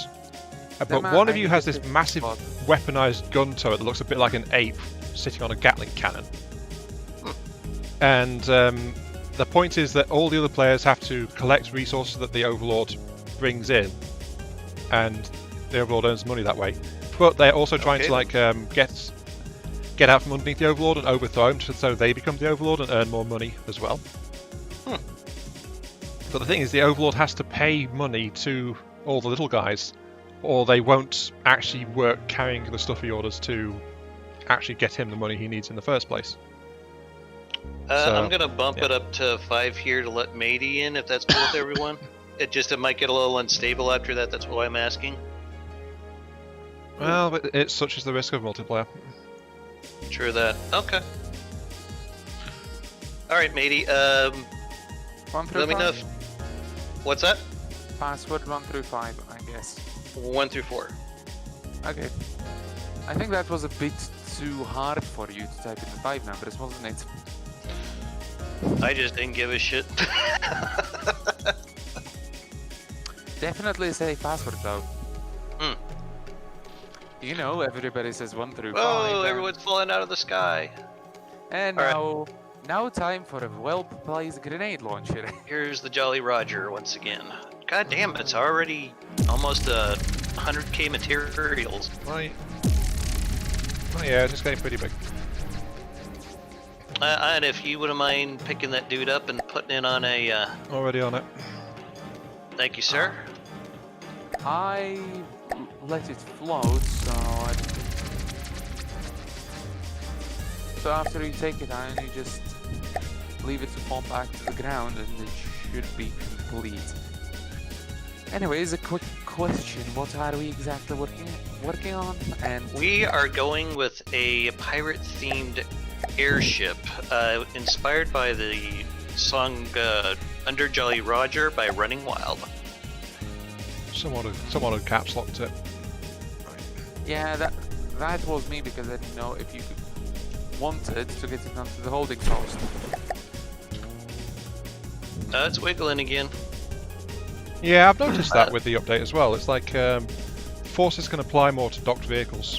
but Dama, one of I you need has to this pick massive spot. weaponized gun turret that looks a bit like an ape sitting on a Gatling cannon. And the point is that all the other players have to collect resources that the Overlord brings in, and the Overlord earns money that way. But they're also trying to like get out from underneath the Overlord and overthrow him, so they become the Overlord and earn more money as well. But the thing is, the Overlord has to pay money to all the little guys, or they won't actually work carrying the stuff he orders to actually get him the money he needs in the first place. I'm gonna bump it up to 5 here to let Matey in, if that's cool with everyone. It might get a little unstable after that. That's why I'm asking. Well, but it's such as the risk of multiplayer. Sure that. Okay. All right, Matey. 1 through Let me 5? know if. What's that? Password 1 through 5, I guess. 1 through 4. Okay. I think that was a bit too hard for you to type in the 5 numbers, wasn't it? I just didn't give a shit. Definitely a safe password though. Hmm. You know, everybody says 1 through 5. Oh, and- everyone's falling out of the sky. And All now time for a well-placed grenade launcher. Here's the Jolly Roger once again. God damn, it's already almost 100k materials. Right. Oh yeah, it's just getting pretty big. And if you wouldn't mind picking that dude up and putting it on a, Already on it. thank you, sir. I let it float, so after you take it down, you just leave it to fall back to the ground, and it should be complete. Anyways, a quick question: what are we exactly working on? And We are going with a pirate-themed airship, inspired by the song Under Jolly Roger by Running Wild. Someone had caps locked it. yeah, that was me because I didn't know if you wanted to get it onto the holding post. It's wiggling again. Yeah, I've noticed that with the update as well. It's like forces can apply more to docked vehicles.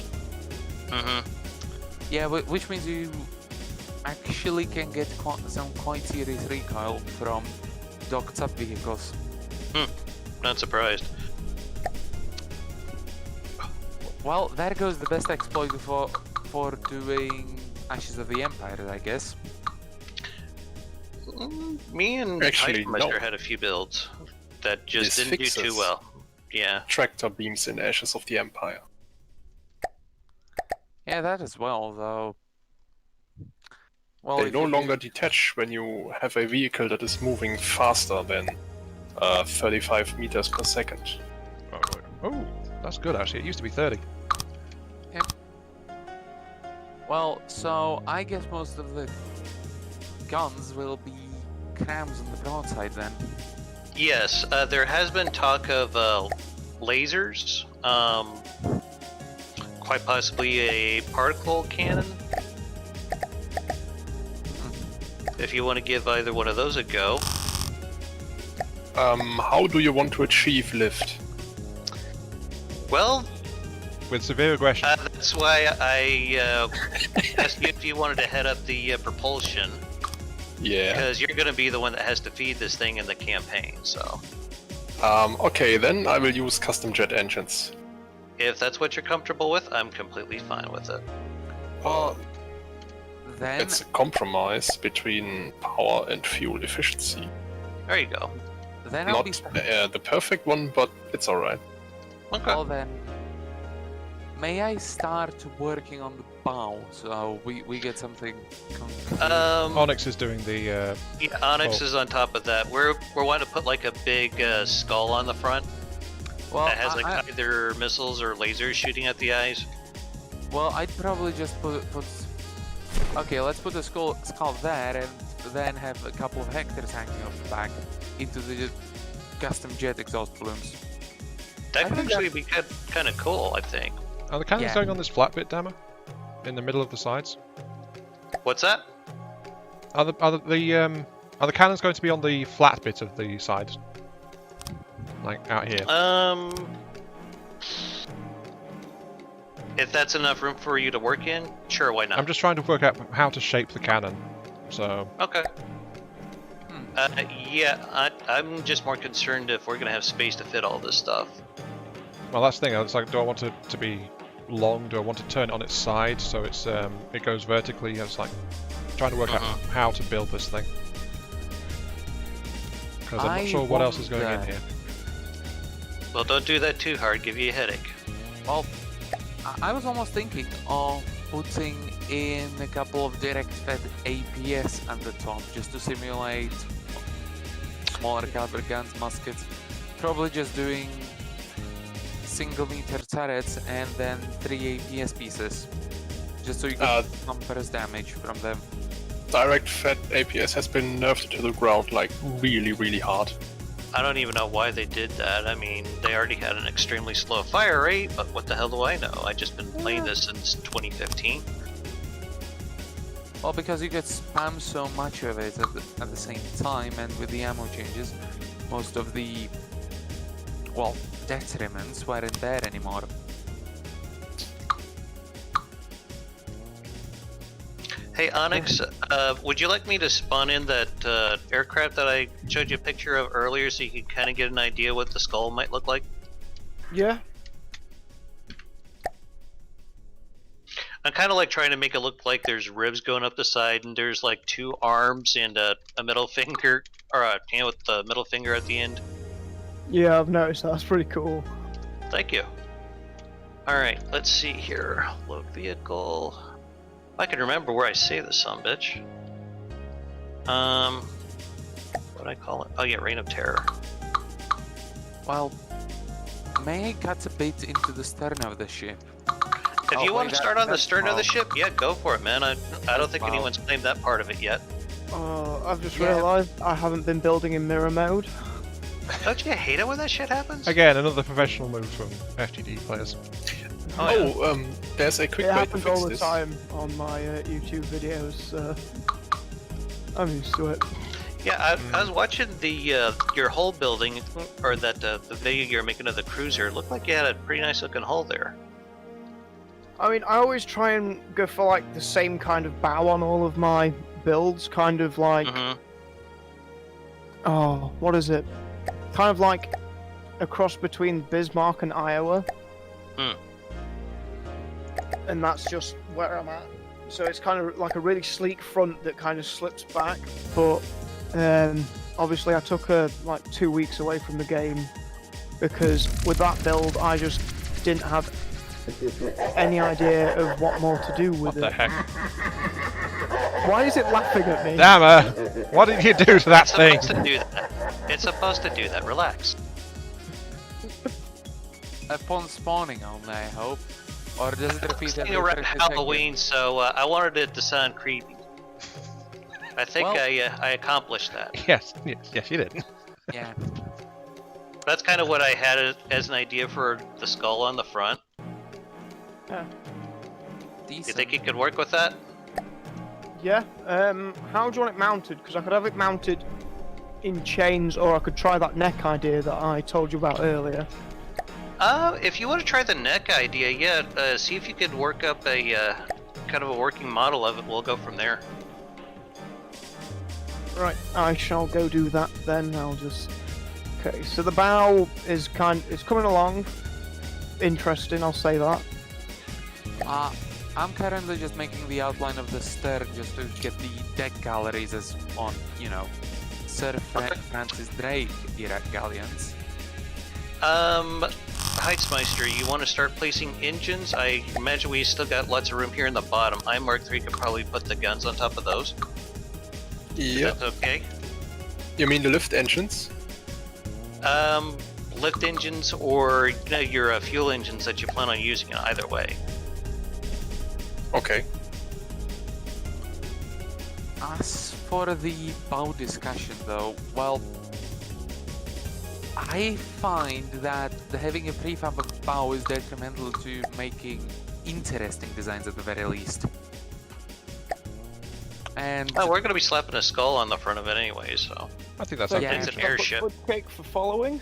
Mm-hmm. Yeah, which means you actually can get some quite serious recoil from docked up vehicles. Not surprised. Well, there goes the best exploit for doing Ashes of the Empire, I guess. Me and Actually, Meister no. had a few builds that just This didn't do too fixes. well. Yeah. Tractor beams in Ashes of the Empire. Yeah, that as well, though. Well, They if no you- longer detach when you have a vehicle that is moving faster than 35 meters per second. Oh, that's good actually. It used to be 30. Well, so I guess most of the guns will be crams on the broadside then. Yes, there has been talk of lasers, quite possibly a particle cannon. If you want to give either one of those a go. How do you want to achieve lift? Well, With severe aggression. that's why I asked you if you wanted to head up the propulsion, Yeah. because you're going to be the one that has to feed this thing in the campaign. So, Okay, then I will use custom jet engines. if that's what you're comfortable with, I'm completely fine with it. Well, then It's a compromise between power and fuel efficiency. There you go. I'll Not be the perfect one, but it's alright. Okay. well then. May I start working on the bow so we get something concrete? Onyx is doing the. Yeah, Onyx Oh. is on top of that. We're wanting to put like a big skull on the front. Well, that has like either missiles or lasers shooting at the eyes? well, I'd probably just put. Okay, let's put a skull there, and then have a couple of hectares hanging off the back into the custom jet exhaust balloons. That could actually be kind of cool, I think. Are the cannons Yeah. going on this flat bit, Dama? In the middle of the sides? What's that? Are the cannons going to be on the flat bit of the sides? Like out here? If that's enough room for you to work in, sure, why not? I'm just trying to work out how to shape the cannon. So Okay. Yeah, I'm just more concerned if we're gonna have space to fit all this stuff. well, that's the thing. It's like, do I want it to be long? Do I want to turn it on its side so it's it goes vertically? It's like trying to work out how to build this thing. Because I'm not sure what else is going in here. Well, don't do that too hard, give you a headache. Well, I was almost thinking of putting in a couple of direct-fed APS at the top, just to simulate smaller caliber guns, muskets. Probably just doing single-meter turrets and then 3 APS pieces, just so you can compress damage from them. Direct fed APS has been nerfed to the ground like really hard. I don't even know why they did that. I mean, they already had an extremely slow fire rate, but what the hell do I know? I've just been playing this since 2015. Well, because you could spam so much of it at the same time, and with the ammo changes, most of the, well, detriments weren't there anymore. Hey Onyx, would you like me to spawn in that aircraft that I showed you a picture of earlier so you can kind of get an idea what the skull might look like? Yeah. I'm kind of like trying to make it look like there's ribs going up the side and there's like 2 arms and a middle finger, or a hand with the middle finger at the end. Yeah, I've noticed that. That's pretty cool. Thank you. Alright, let's see here. Load vehicle. I can remember where I saved this sumbitch. What do I call it? Oh yeah, Reign of Terror. Well, may I cut a bit into the stern of the ship? If you want to start on the stern of the ship, yeah, go for it, man. I don't think anyone's claimed that part of it yet. I've just realised I haven't been building in mirror mode. Don't you hate it when that shit happens? Again, another professional move from FTD players. There's a quick It way to happens fix all the this. time on my YouTube videos, so I'm used to it. Yeah, I was watching the your hull building, or that the video you're making of the cruiser. It looked like you had a pretty nice looking hull there. I mean, I always try and go for like the same kind of bow on all of my builds, kind of like, oh, what is it? Kind of like a cross between Bismarck and Iowa. And that's just where I'm at. So it's kind of like a really sleek front that kind of slips back, but obviously I took like 2 weeks away from the game because with that build I just didn't have any idea of what more to do with What the heck? Why is it laughing at me? Dama! What did you do to that thing? It's supposed to do that. It's supposed to do that. Relax. Upon spawning only, I hope. Or does it repeat every Around 30 Halloween, so I wanted it to sound creepy. I think Well- I accomplished that. Yes, you did. seconds? Yeah. That's kind of what I had as an idea for the skull on the front. Decent. You think you could work with that? Yeah. How do you want it mounted? Because I could have it mounted in chains, or I could try that neck idea that I told you about earlier. If you want to try the neck idea, yeah, see if you could work up a kind of a working model of it. We'll go from there. Right, I shall go do that then. I'll just. Okay, so the bow is it's coming along. Interesting, I'll say that. I'm currently just making the outline of the stern just to get the deck galleries as on, you know, Sir Francis Drake era galleons. Heitzmeister, you want to start placing engines? I imagine we still got lots of room here in the bottom. I Mark III could probably put the guns on top of those. Yeah. That's okay. You mean the lift engines? lift engines or your fuel engines that you plan on using either way. Okay. As for the bow discussion, though, well, I find that having a prefab bow is detrimental to making interesting designs at the very least. And Oh, we're going to be slapping a skull on the front of it anyway, so I think that's So okay. yeah, it's an chocolate airship. fudge cake for following.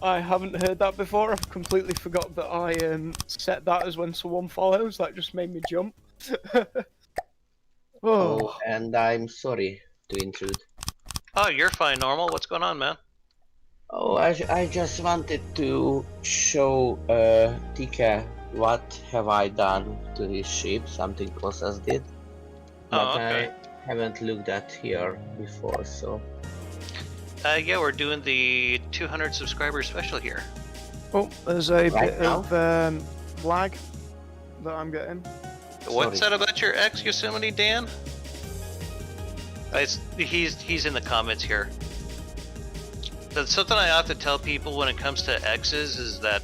I haven't heard that before. I've completely forgot that I set that as when someone follows. That just made me jump. Oh, and I'm sorry to intrude. Oh, you're fine, Normal. What's going on, man? Oh, I just wanted to show Tika what have I done to his ship, something Kosas did. But Oh, okay. I haven't looked at here before, so... Yeah, we're doing the 200 subscriber special here. Oh, there's a Right bit now? of lag that I'm getting. What's Sorry. that about your ex, Yosemite Dan? He's in the comments here. That's something I have to tell people when it comes to exes is that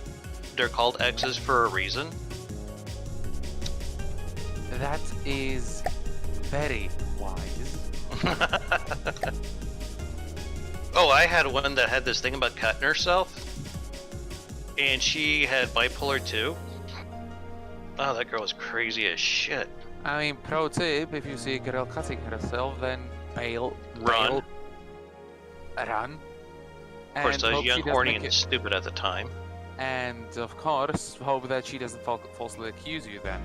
they're called exes for a reason. that is very wise. Oh, I had one that had this thing about cutting herself, and she had bipolar too. Oh, that girl was crazy as shit. I mean, pro tip, if you see a girl cutting herself, then bail, Run. run. Of course, I was hope she young, doesn't horny, make and it- stupid at the time. And of course, hope that she doesn't falsely accuse you then.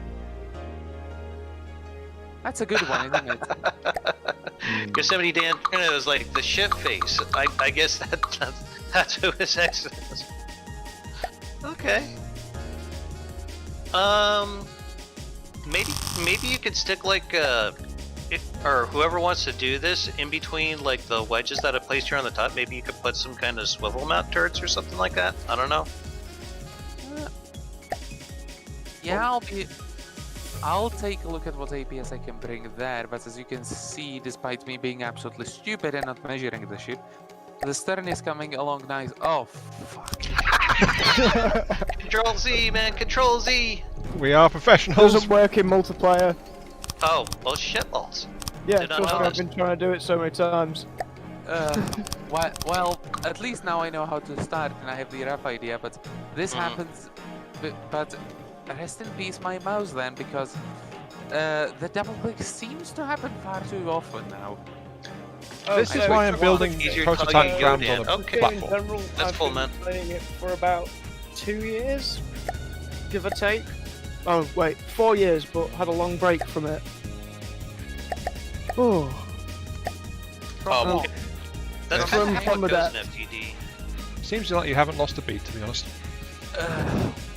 That's a good one, isn't it? Yosemite Dan it was like the shit face. I guess that's who his ex is. Okay. Maybe you could stick like or whoever wants to do this in between like the wedges that I placed here on the top. Maybe you could put some kind of swivel mount turrets or something like that. I don't know. Yeah, I'll take a look at what APS I can bring there, but as you can see, despite me being absolutely stupid and not measuring the ship, the stern is coming along nice. Oh, fuck. Control Z, man. Control Z. We are professionals. Doesn't work in multiplayer. Oh, well, shitballs. Yeah, Did not trust know me, I've this. been trying to do it so many times. Well, at least now I know how to start and I have the rough idea, but this happens, but rest in peace my mouse then, because the double click seems to happen far too often now. This is so why I'm it's building easier prototype to grams Yodan. on a Okay. In platform. general, That's I've cool, been man. playing it for about 2 years, give or take. Oh wait, 4 years, but had a long break from it. Oh, Um, That's From- kind of how from it goes that. in FTD. Seems like you haven't lost a beat, to be honest.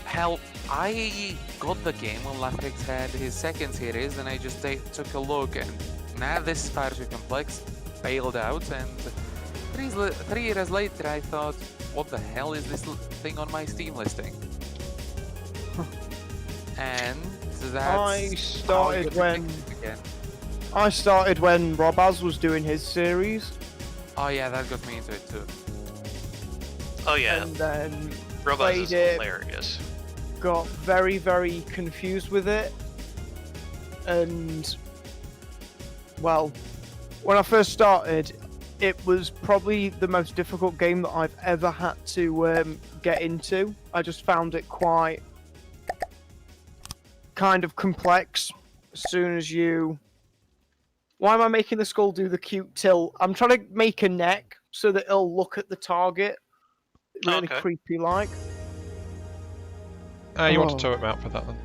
Hell, I got the game when Latrix had his second series, and I just took a look, and this is far too complex, bailed out, and 3 years later I thought, what the hell is this thing on my Steam listing? And that's I started how I got when addicted again. I started when Robaz was doing his series, Oh yeah, that got me into it too. Oh yeah, and then Robots is played it. hilarious. got very, very confused with it. And, well, when I first started, it was probably the most difficult game that I've ever had to get into. I just found it quite kind of complex as soon as you... Why am I making the skull do the cute tilt? I'm trying to make a neck so that it'll look at the target really Okay. creepy-like. You want a Oh. turret mount for that then?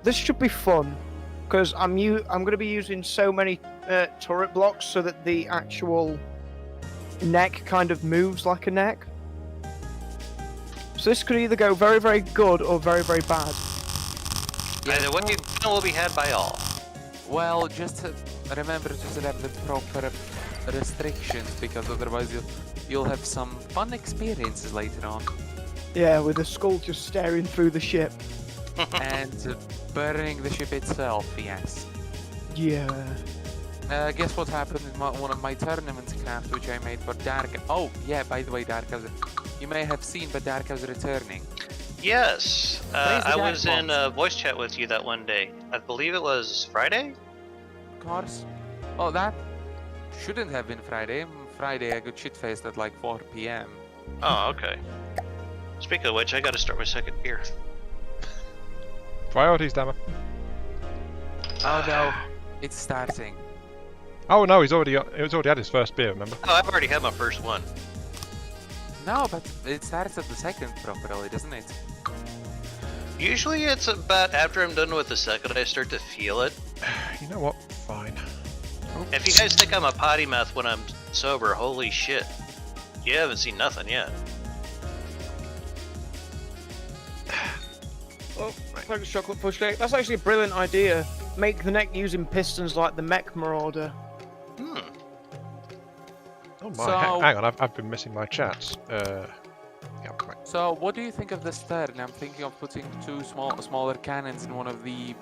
This should be fun because I'm going to be using so many turret blocks so that the actual neck kind of moves like a neck. So this could either go very, very good or very, very bad. Either way, it will be had by all. Well, just remember to set up the proper restrictions, because otherwise you'll have some fun experiences later on. Yeah, with the skull just staring through the ship. And burning the ship itself, yes. Yeah. Guess what happened in one of my tournament crafts which I made for Dark. Oh, yeah, by the way, Darka's... You may have seen, but Darka's returning. Yes, Where's the I guy was in box? voice chat with you that one day. I believe it was Friday? Of course. Oh, that shouldn't have been Friday. Friday I got shit-faced at like 4 p.m. Oh, okay. Speaking of which, I gotta start my second beer. Priorities, Dama. Oh no, it's starting. Oh no, it was already had his first beer. Remember? Oh, I've already had my first one. No, but it starts at the second properly, doesn't it? Usually it's about after I'm done with the second I start to feel it. You know what? Fine. If you guys think I'm a potty mouth when I'm sober, holy shit. You haven't seen nothing yet. Oh, thanks, Chocolate Push Cake. That's actually a brilliant idea. Make the neck using pistons like the Mech Marauder. Hmm. Oh my! So- Hang on, I've been missing my chats. Yeah, right. So, what do you think of this turn? I'm thinking of putting two smaller cannons in one of the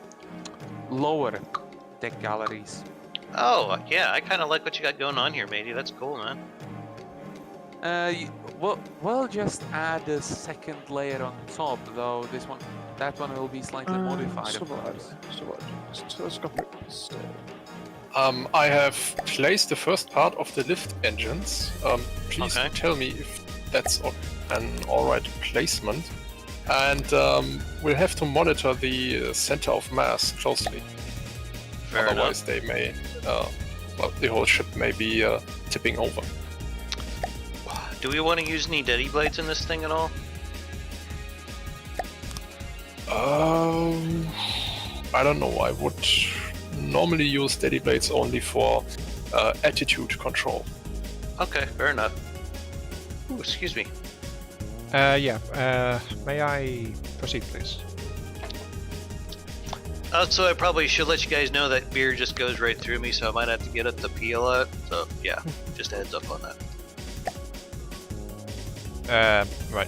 lower deck galleries. Oh, yeah, I kind of like what you got going on here, matey. That's cool, man. We'll just add a second layer on top, though that one will be slightly modified, of course. Telescopic piston. I have placed the first part of the lift engines. Please Okay. tell me if that's an alright placement. And we'll have to monitor the center of mass closely. Fair Otherwise, they may, well, the whole ship may be tipping over. enough. Do we want to use any Daddy Blades in this thing at all? I don't know. I would normally use Steady Blades only for attitude control. Okay, fair enough. Ooh, excuse me. Yeah. May I proceed, please? So I probably should let you guys know that beer just goes right through me, so I might have to get it to peel out. So yeah, just a heads up on that. Right.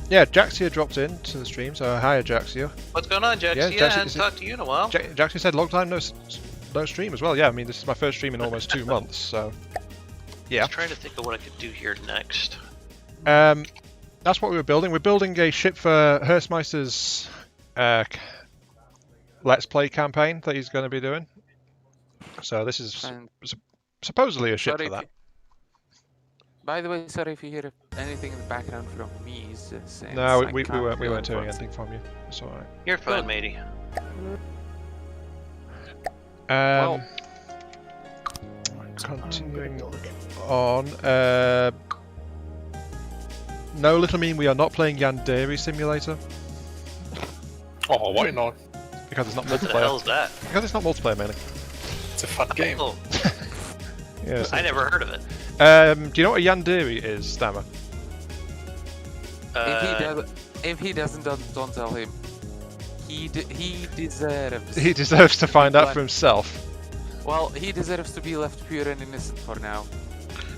Yeah, Jaxia dropped in to the stream, so hi, Jaxia. What's going on, Jax? Yeah, Yeah, Jax, I haven't is it- talked to you in a while. Jaxia said long time no stream as well. Yeah, I mean this is my first stream in almost 2 months, so yeah. I was trying to think of what I could do here next. That's what we were building. We're building a ship for Hurstmeister's Let's Play campaign that he's going to be doing. So this is And supposedly a ship sorry for that. by the way, sorry if you hear anything in the background from me. Since No, I we can't weren't hear hearing it. anything from you. It's all right. You're fine, Good. matey. Well- Continuing on. No, Little Mean, we are not playing Yandere Simulator Oh, why not? because it's not What the hell multiplayer. is that? Because it's not multiplayer, mainly. It's a fun game. Oh, Yes. I never heard of it. Do you know what a Yandere is, Dama? If he doesn't, don't tell him. He deserves. He deserves to find out But- for himself. Well, he deserves to be left pure and innocent for now.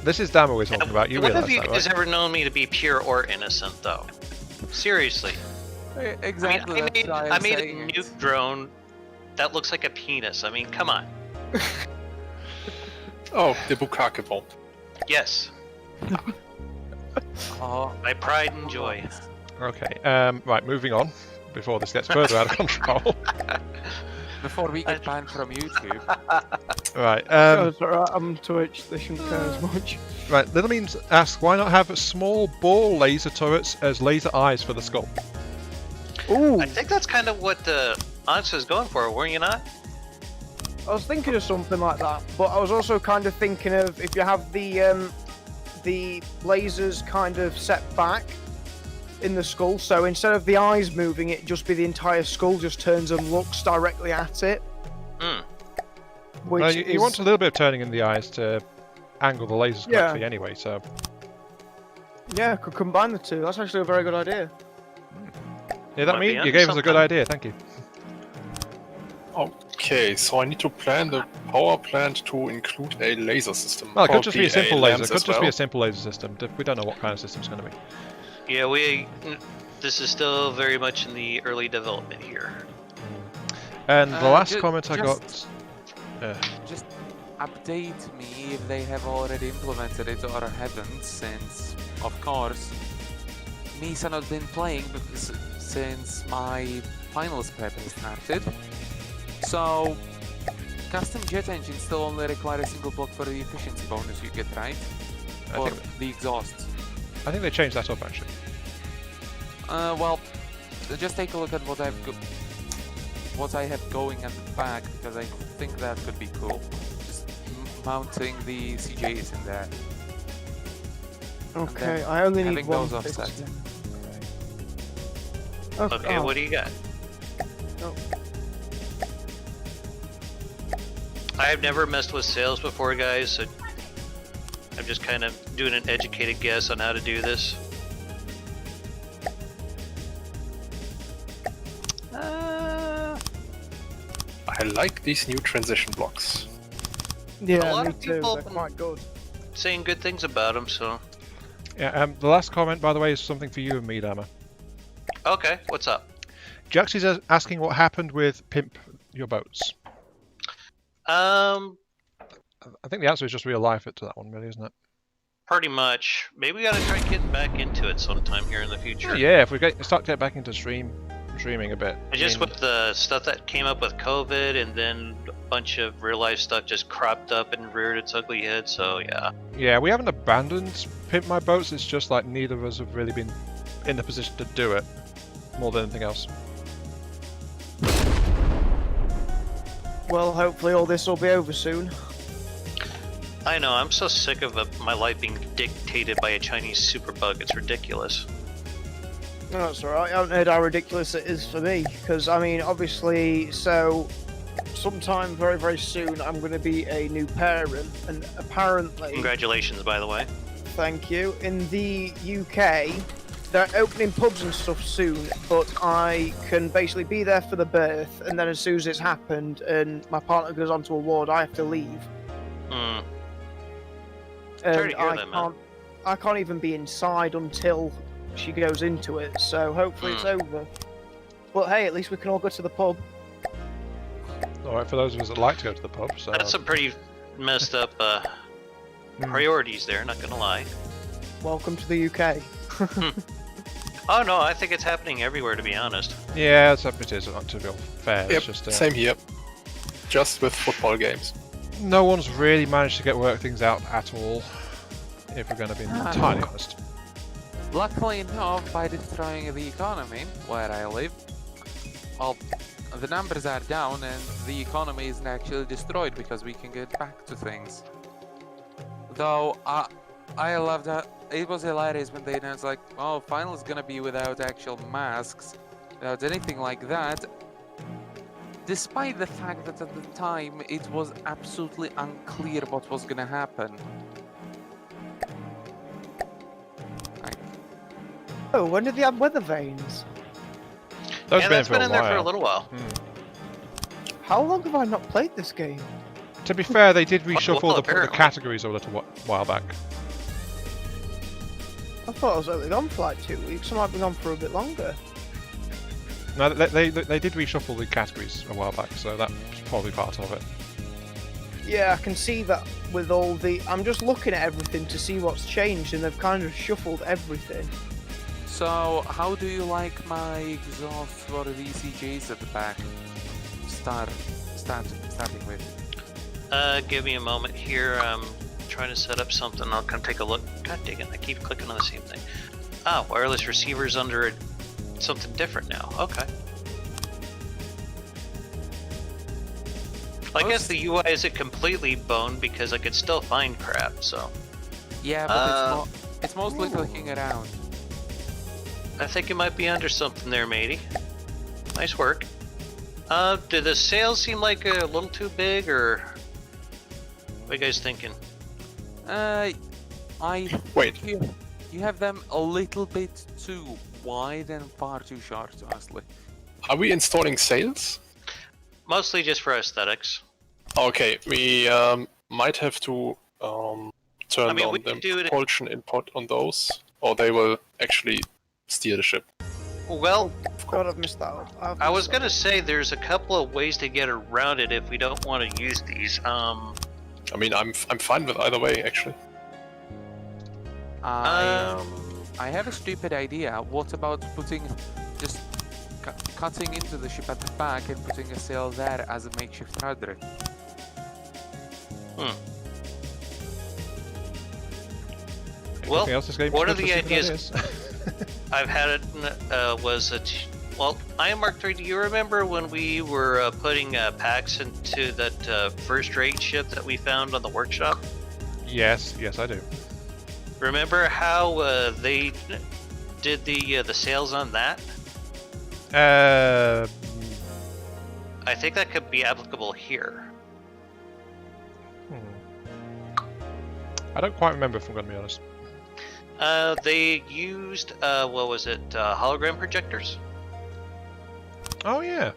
This is Dama we're talking about. You When realise have you that, guys right? ever known me to be pure or innocent, though? Seriously. Exactly. I mean, that's why I I'm made a saying it. nuke drone that looks like a penis. I mean, come on. Oh, the Bukake bomb. Yes, Oh, my pride and joy. Okay. Right. Moving on. Before this gets further out of control. before we get banned from YouTube. Right. Oh, it's alright, I'm Twitch, they shouldn't care as much. Right. Little Means asks, why not have small ball laser turrets as laser eyes for the skull? Ooh, I think that's kind of what Onyx is going for, weren't you not? I was thinking of something like that, but I was also kind of thinking of if you have the lasers kind of set back in the skull, so instead of the eyes moving, it just be the entire skull just turns and looks directly at it. Hmm. Which Well, you is, want a little bit of turning in the eyes to angle the lasers Yeah. correctly anyway, so... yeah, could combine the two. That's actually a very good idea. Yeah, that Might be mean? You onto gave us a good something. idea, thank you. Okay, so I need to plan the power plant to include a laser system. Well, it could just be a Probably simple laser. It lens could as just be well. a simple laser system. We don't know what kind of system it's going to be. Yeah, this is still very much in the early development here. And the last ju- comment I got. Just update me if they have already implemented it or haven't, since, of course, me's not been playing since my finals prep has started. So, custom jet engines still only require a single block for the efficiency bonus you get, right? Or the exhausts. I think they changed that up actually. Well, just take a look at what what I have going at the back, because I think that could be cool. Just mounting the CJs in there. Okay, I only need having one. those offset. Okay, what do you got? Oh. I have never messed with sales before, guys, so I'm just kind of doing an educated guess on how to do this. I like these new transition blocks. Yeah, A lot me of too. people They're have quite good. Saying good things about them, so... Yeah. The last comment, by the way, is something for you and me, Dama. Okay, what's up? Jax is asking what happened with Pimp Your Boats. I think the answer is just real life to that one, really, isn't it? Pretty much. Maybe we gotta try getting back into it sometime here in the future. Yeah, if we start to get back into streaming a bit. Just with the stuff that came up with COVID, and then a bunch of real life stuff just cropped up and reared its ugly head, so yeah. Yeah, we haven't abandoned Pimp My Boats, it's just like neither of us have really been in the position to do it, more than anything else. Well, hopefully all this will be over soon. I know, I'm so sick of my life being dictated by a Chinese superbug, it's ridiculous. No, that's alright. I haven't heard how ridiculous it is for me, because, I mean, obviously, so, sometime very, very soon, I'm going to be a new parent, and apparently... Congratulations, by the way. Thank you. In the UK, they're opening pubs and stuff soon, but I can basically be there for the birth, and then as soon as it's happened, and my partner goes onto a ward, I have to leave. Hmm. And I can't even be inside until she goes into it, so hopefully it's over. But hey, at least we can all go to the pub. Alright, for those of us that like to go to the pub, so... That's some pretty messed up priorities there, not gonna lie. Welcome to the UK. Oh no, I think it's happening everywhere, to be honest. Yeah, it is, to be fair. Yep, It's just, same here. Just with football games. No one's really managed to work things out at all, if we're going to be entirely honest. Luckily enough, by destroying the economy where I live, well, the numbers are down and the economy isn't actually destroyed because we can get back to things. Though, I love that. It was hilarious when they announced, like, oh, final's gonna be without actual masks, without anything like that. Despite the fact that at the time it was absolutely unclear what was gonna happen. Oh, when did they have weather vanes? Those Yeah, been that's been in there for a while. little while. How long have I not played this game? To be fair, they did reshuffle well, the apparently. categories a little while back. I thought I was only gone for like 2 weeks. I might be gone for a bit longer. No, they did reshuffle the categories a while back, so that's probably part of it. Yeah, I can see that with all the... I'm just looking at everything to see what's changed, and they've kind of shuffled everything. So, how do you like my exhaust for the CJs at the back? Starting with. Give me a moment here. I'm trying to set up something. I'll come take a look. God dang it, I keep clicking on the same thing. Ah, wireless receivers under something different now. Okay. I guess the UI isn't completely boned because I could still find crap, so. Yeah, but it's mostly clicking around. I think you might be under something there, matey. Nice work. Do the sails seem like a little too big, or what are you guys thinking? Wait. You have them a little bit too wide and far too short, honestly. Are we installing sails? Mostly just for aesthetics. Okay, we might have to turn on we can do the it- propulsion input on those, or they will actually steer the ship. Well, God, I've missed that up. I was gonna say there's a couple of ways to get around it if we don't want to use these. I mean, I'm fine with either way, actually. I have a stupid idea. What about just cutting into the ship at the back and putting a sail there as a makeshift rudder? Well, Anything else this game one of for the stupid ideas I've had it was well, I am Mark III. Do you remember when we were putting packs into that first-rate ship that we found on the workshop? Yes, I do. Remember how they did the sales on that? I think that could be applicable here. I don't quite remember, if I'm going to be honest. They used what was it? Hologram projectors. Oh yeah.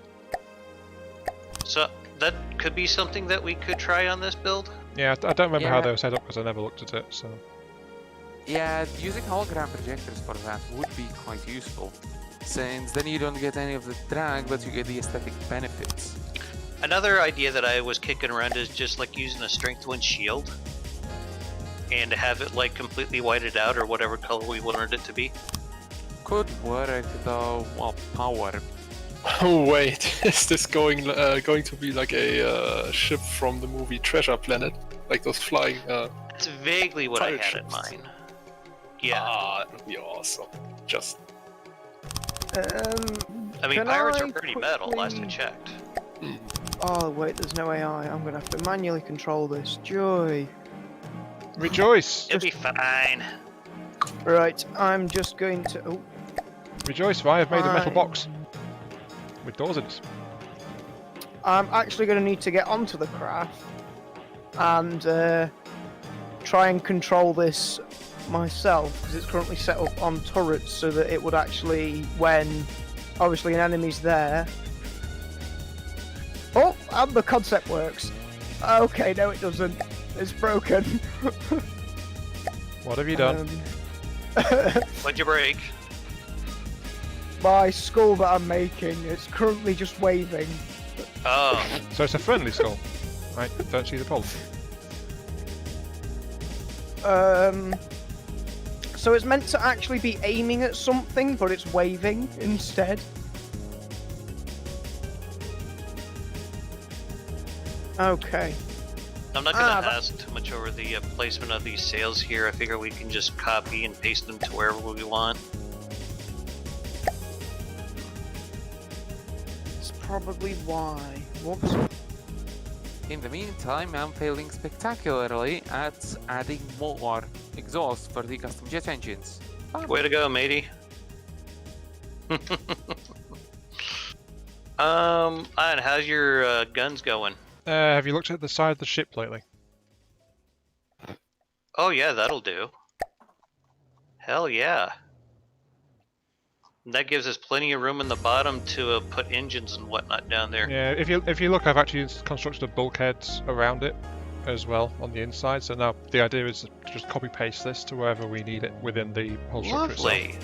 So that could be something that we could try on this build. Yeah, I don't remember how Yeah. they were set up because I never looked at it. So Yeah, using hologram projectors for that would be quite useful, since then you don't get any of the drag, but you get the aesthetic benefits. Another idea that I was kicking around is just like using a strength 1 shield and have it like completely whited out or whatever color we wanted it to be. Could work though. Well, power. Oh wait, is this going to be like a ship from the movie Treasure Planet, like those flying? That's vaguely what I Pirate had in ships. mind. Yeah, That would be awesome. Just I mean can pirates I are pretty metal. Last I quickly- checked. Oh wait, there's no AI. I'm gonna have to manually control this. Joy. rejoice, It'll be fine. Right, I'm just going to. Oh, rejoice! I have made a metal Fine. box with doors in it. I'm actually going to need to get onto the craft and try and control this myself because it's currently set up on turrets so that it would actually, when obviously an enemy's there. Oh, and the concept works. Okay, no, it doesn't. It's broken. What have you done? What'd you break? My skull that I'm making, it's currently just waving. Oh, So it's a friendly skull. I don't see the problem. So it's meant to actually be aiming at something, but it's waving instead. Okay. I'm not gonna ask too much over the placement of these sails here. I figure we can just copy and paste them to wherever we want. That's probably why. Whoops. In the meantime, I'm failing spectacularly at adding more exhaust for the custom jet engines. Way to go, matey. And how's your guns going? Have you looked at the side of the ship lately? Oh yeah, that'll do. Hell yeah. That gives us plenty of room in the bottom to put engines and whatnot down there. Yeah, if you look, I've actually constructed a bulkhead around it as well on the inside. So now the idea is to just copy paste this to wherever we need it within the whole structure Lovely.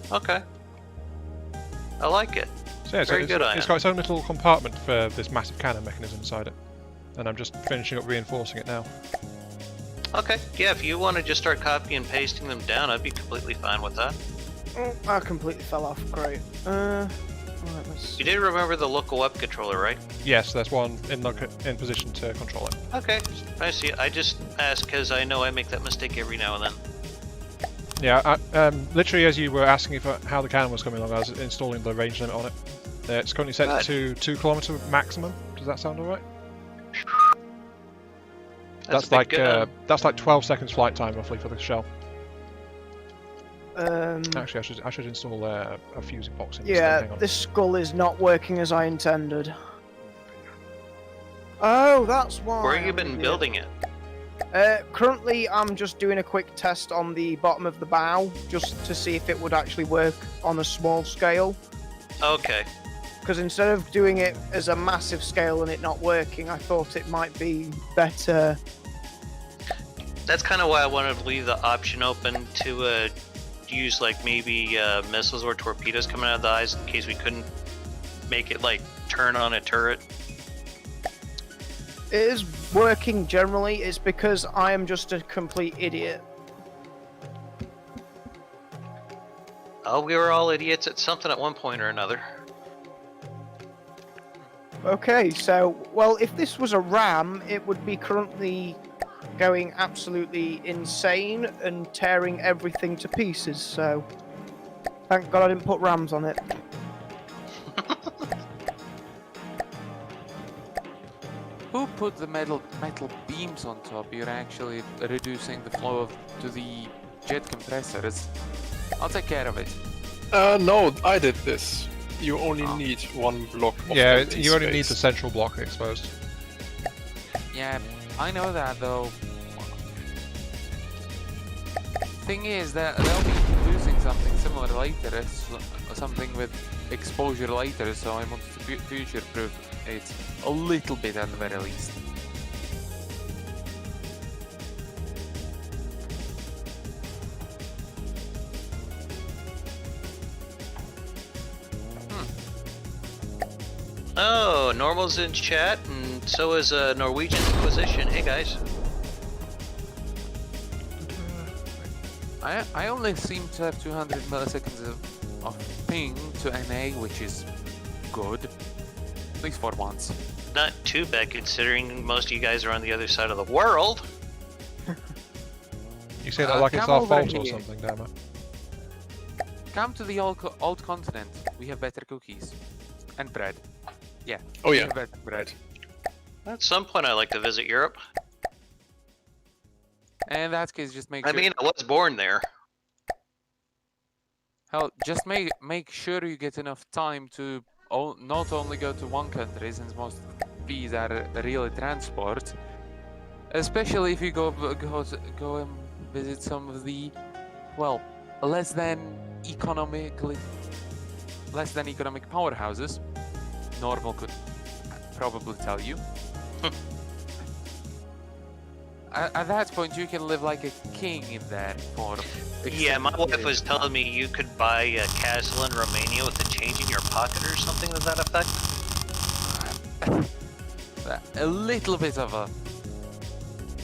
itself. Okay. I like it. So yeah, Very good, it's got its own little compartment for this massive cannon mechanism inside it, and I'm just finishing up reinforcing it now. Okay. Yeah, if you want to just start copying and pasting them down, I'd be completely fine with that. Oh, I completely fell off. Great. Right, let's... You did remember the local web controller, right? Yes, there's one in position to control it. Okay. I see. I just asked because I know I make that mistake every now and then. Yeah, literally as you were asking how the cannon was coming along, I was installing the range limit on it. It's currently set Good. to 2 kilometer maximum. Does that sound alright? That's a bit good. That's like 12 seconds flight time roughly for the shell. Um, Actually, I should install a fusing box in yeah, Hang on. this skull is not working as I intended. Oh, that's why. Where have you I'm been an idiot. building it? Currently, I'm just doing a quick test on the bottom of the bow, just to see if it would actually work on a small scale. Okay. Because instead of doing it as a massive scale and it not working, I thought it might be better. That's kind of why I wanted to leave the option open to use like maybe missiles or torpedoes coming out of the eyes in case we couldn't make it like turn on a turret? It is working generally. It's because I am just a complete idiot. Oh, we were all idiots at something at one point or another. Okay, so, well, if this was a RAM, it would be currently going absolutely insane and tearing everything to pieces, so thank God I didn't put RAMs on it. Who put the metal beams on top? You're actually reducing the flow to the jet compressors. I'll take care of it. No, I did this. You only need one block of Yeah, empty you only need the space. central block exposed. Yeah, I know that though. Thing is that they'll be introducing something similar later, something with exposure later, so I want to future-proof it a little bit at the very least. Oh, Normal's in chat, and so is Norwegian Inquisition. Hey guys. I only seem to have 200 milliseconds of ping to NA, which is good. At least for once. Not too bad considering most of you guys are on the other side of the world. You say that like it's come our over fault or here. something, Dama. Come to the old continent. We have better cookies. And bread. Yeah. Oh we yeah, have better bread. At some point I'd like to visit Europe. And in that case, just make I sure... mean, I was born there. Hell, just make sure you get enough time to not only go to one country, since most of these are really transport, especially if you go and visit some of the, well, less than economic powerhouses. Normal could probably tell you. At that point, you can live like a king in there for. Yeah, my extended wife was telling me you could buy a castle in Romania with a change in your pocket or something to that effect. A little bit of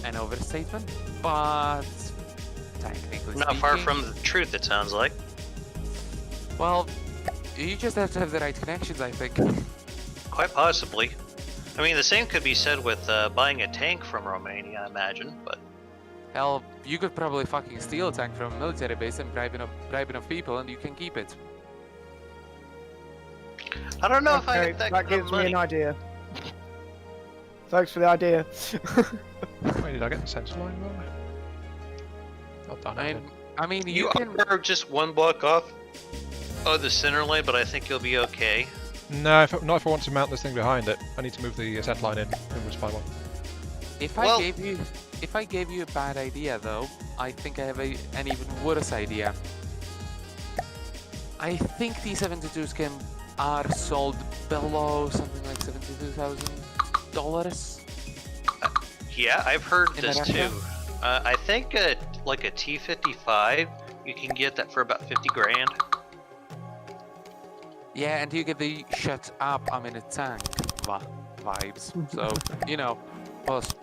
an overstatement, but technically Not far speaking, from the truth, it sounds like. well, you just have to have the right connections, I think. Quite possibly. I mean, the same could be said with buying a tank from Romania, I imagine, but... Hell, you could probably fucking steal a tank from a military base and bribe enough people, and you can keep it. I don't know if I Okay, have that that kind of gives me money. an idea. Thanks for the idea. Wait, did I get the sensor line wrong? Not done. I mean, You you can. are just one block off of the center line, but I think you'll be okay. No, not if I want to mount this thing behind it. I need to move the set line in and just find one. If Well- I gave you a bad idea, though, I think I have an even worse idea. I think T-72s are sold below something like $72,000. Yeah, I've heard In this America? too. I think like a T-55, you can get that for about 50 grand. Yeah, and you get the shut up, I'm in a tank vibes. So, you know, boss,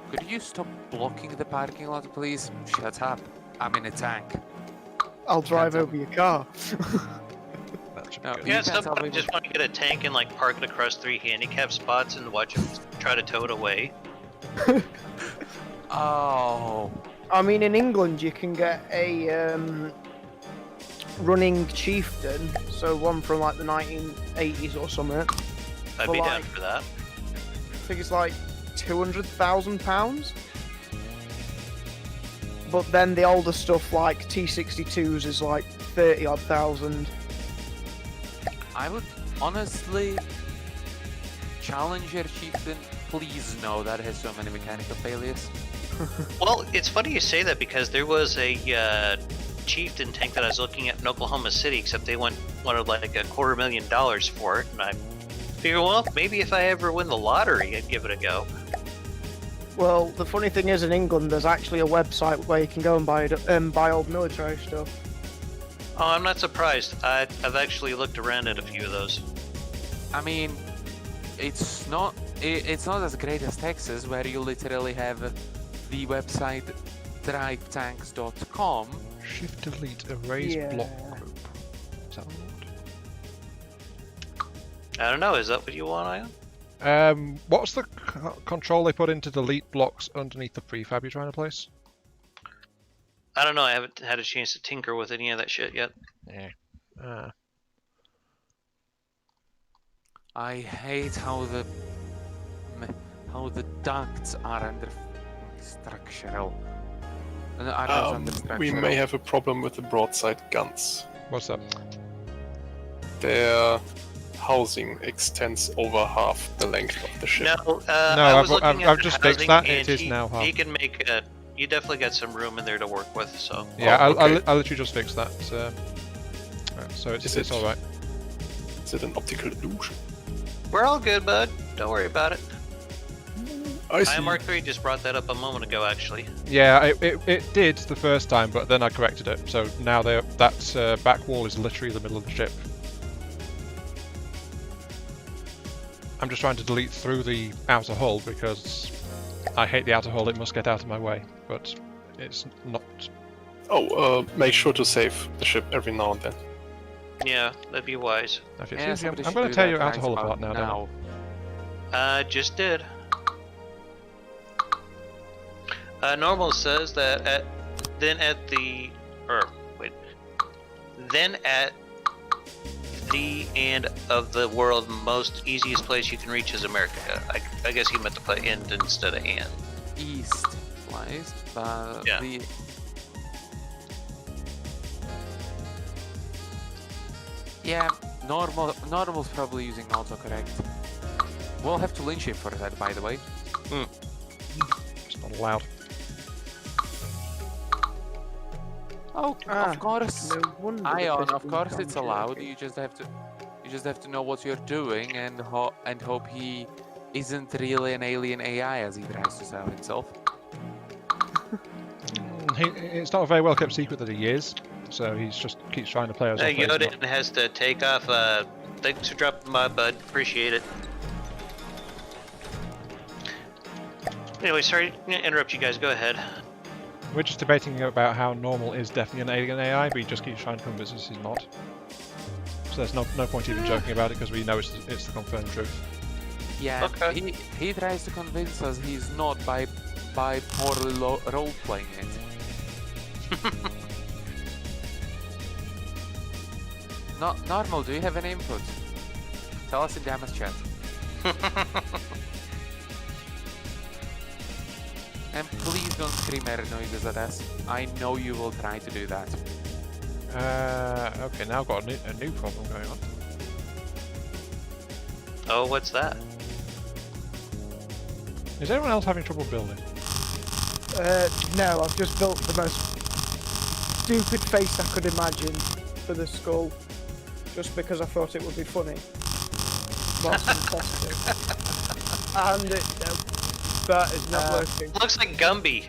could you stop blocking the parking lot, please? Shut up, I'm in a tank. I'll drive Can't over your car. That should be No, good. You Yeah, can't tell sometimes I me just want to get a tank and like park it across 3 handicap spots and watch them try to tow it away. Oh, I mean, in England, you can get a running chieftain, so one from like the 1980s or something. I'd For be down like- for that. I think it's like £200,000. But then the older stuff, like T-62s, is like 30-odd thousand. I would honestly challenge your chieftain. Please no, that has so many mechanical failures. Well, it's funny you say that because there was a chieftain tank that I was looking at in Oklahoma City, except they wanted like $250,000 for it, and I figured, well, maybe if I ever win the lottery, I'd give it a go. Well, the funny thing is, in England, there's actually a website where you can go and buy old military stuff. Oh, I'm not surprised. I've actually looked around at a few of those. I mean, it's not as great as Texas, where you literally have the website drivetanks.com. Shift delete erase block group. Is that what I want? I don't know. Is that what you want, Ion? What's the control they put in to delete blocks underneath the prefab you're trying to place? I don't know. I haven't had a chance to tinker with any of that shit yet. Yeah. I hate how the ducts are under structural. We may have a problem with the broadside guns. What's that? Their housing extends over half the length of the ship. No, I've just fixed that. It is now half. He can make a. You definitely got some room in there to work with. So. Yeah, Oh, okay. I literally just fixed that. So it's all right. Is it an optical illusion? We're all good, bud. Don't worry about it. I see. Mark III just brought that up a moment ago, actually. Yeah, it did the first time, but then I corrected it. So now that back wall is literally the middle of the ship. I'm just trying to delete through the outer hull because I hate the outer hull. It must get out of my way, but it's not. Oh, make sure to save the ship every now and then. Yeah, that'd be wise. I'm Yeah, going to tear your outer hull apart now. Don't Just did. Normal says that at the end of the world, most easiest place you can reach is America. I guess he meant to put end instead of and. East lies, but Yeah. Normal's probably using autocorrect. We'll have to lynch him for that, by the way. It's not allowed. Oh, of course. No wonder Ion, the of course pistons it's come allowed. shaking. You just have to know what you're doing and hope he isn't really an alien AI as he tries to sell himself. It's not a very well kept secret that he is, so he just keeps trying to play us off. Yoda has to take off. Thanks for dropping by, bud. Appreciate it. Anyway, sorry to interrupt you guys. Go ahead. We're just debating about how Normal is definitely an alien AI, but he just keeps trying to convince us he's not. So there's no point even joking about it because we know it's the confirmed truth. Yeah, Okay. he tries to convince us he's not by poorly role playing it. Normal, do you have any input? Tell us in Dama's chat. And please don't scream error noises at us. I know you will try to do that. Okay, now I've got a new problem going on. Oh, what's that? Is anyone else having trouble building? No, I've just built the most stupid face I could imagine for the skull, just because I thought it would be funny. Whilst I'm testing. And that is not working. Looks like Gumby.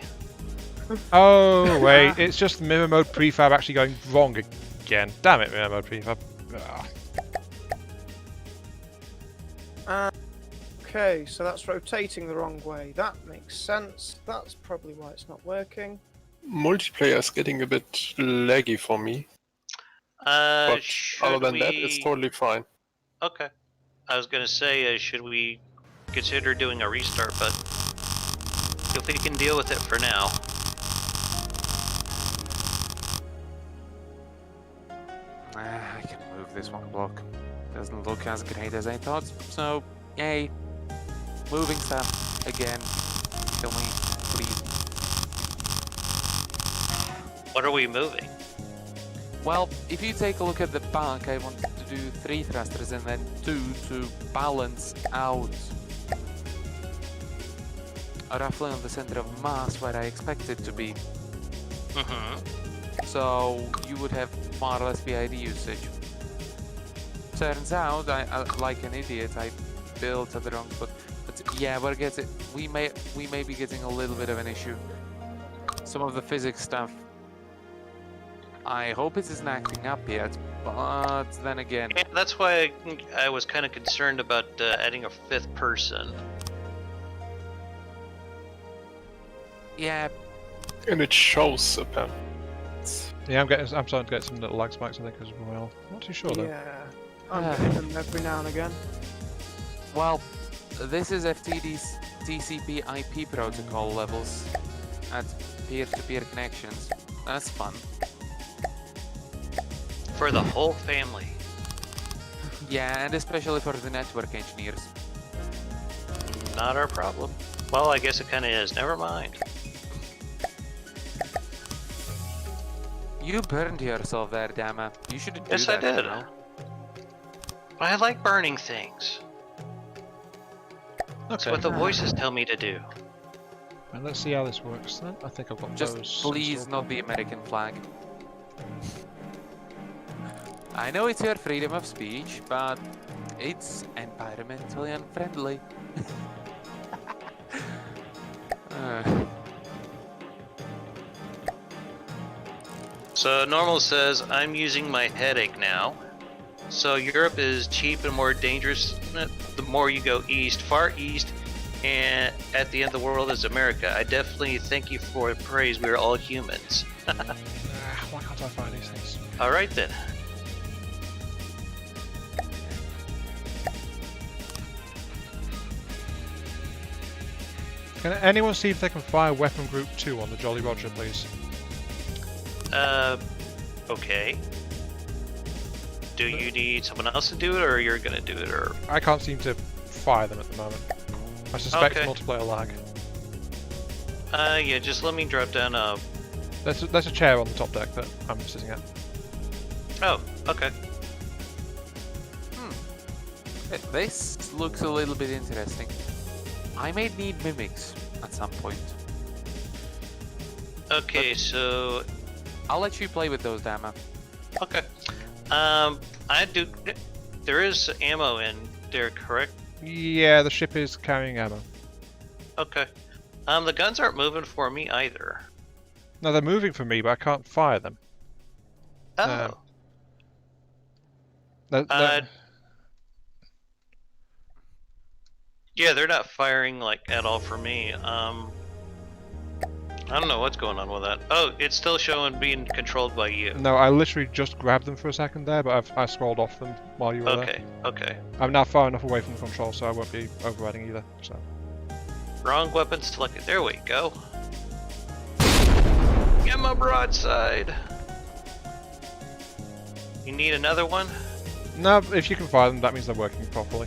Oh wait, it's just mirror mode prefab actually going wrong again. Damn it, mirror mode prefab. Okay, so that's rotating the wrong way. That makes sense. That's probably why it's not working. Multiplayer is getting a bit laggy for me, but other than that, it's totally fine. Okay. I was gonna say, should we consider doing a restart, but if we can deal with it for now. I can move this one block. Doesn't look as great as I thought, so yay. Moving stuff again. Kill me, please. What are we moving? Well, if you take a look at the back, I wanted to do 3 thrusters and then 2 to balance out roughly on the center of mass where I expect it to be. So you would have far less VID usage. Turns out, I like an idiot, I built at the wrong spot. But yeah, we may be getting a little bit of an issue. Some of the physics stuff I hope it isn't acting up yet, but then again, Yeah, that's why I was kind of concerned about adding a 5th person. yeah, And it shows apparently. Yeah, I'm starting to get some little lag spikes, I think, as well. Not too sure though. Yeah, I'm getting them every now and again. well, this is FTD's TCP IP protocol levels at peer-to-peer connections. That's fun. For the whole family. Yeah, and especially for the network engineers. Not our problem. Well, I guess it kind of is. Never mind. You burned yourself there, Dama. You shouldn't do Yes, that. I did. You know? I like burning things. That's Okay. what the voices tell me to do. And let's see how this works then. I think I've got Just those please installed. not the American flag. I know it's your freedom of speech, but it's environmentally unfriendly. So Normal says, I'm using my headache now. So Europe is cheap and more dangerous the more you go east, far east, and at the end of the world is America. I definitely thank you for the praise. We are all humans. Why can't I find these things? All right then. Can anyone see if they can fire Weapon Group 2 on the Jolly Roger, please? Okay. Do you need someone else to do it, or you're gonna do it, or? I can't seem to fire them at the moment. I suspect Okay. multiplayer lag. Yeah, just let me drop down There's a chair on the top deck that I'm sitting at. Oh, okay. This looks a little bit interesting. I may need mimics at some point. Okay, so I'll let you play with those, Dama. okay. I do. There is ammo in there, correct? Yeah, the ship is carrying ammo. Okay. The guns aren't moving for me either. No, they're moving for me, but I can't fire them. Oh. They're- Yeah, they're not firing like at all for me. I don't know what's going on with that. Oh, it's still showing being controlled by you. No, I literally just grabbed them for a second there, but I scrolled off them while you were there. Okay, okay. I'm now far enough away from the control, so I won't be overriding either. So. Wrong weapon selected. There we go. Get my broadside. You need another one? No, if you can fire them, that means they're working properly.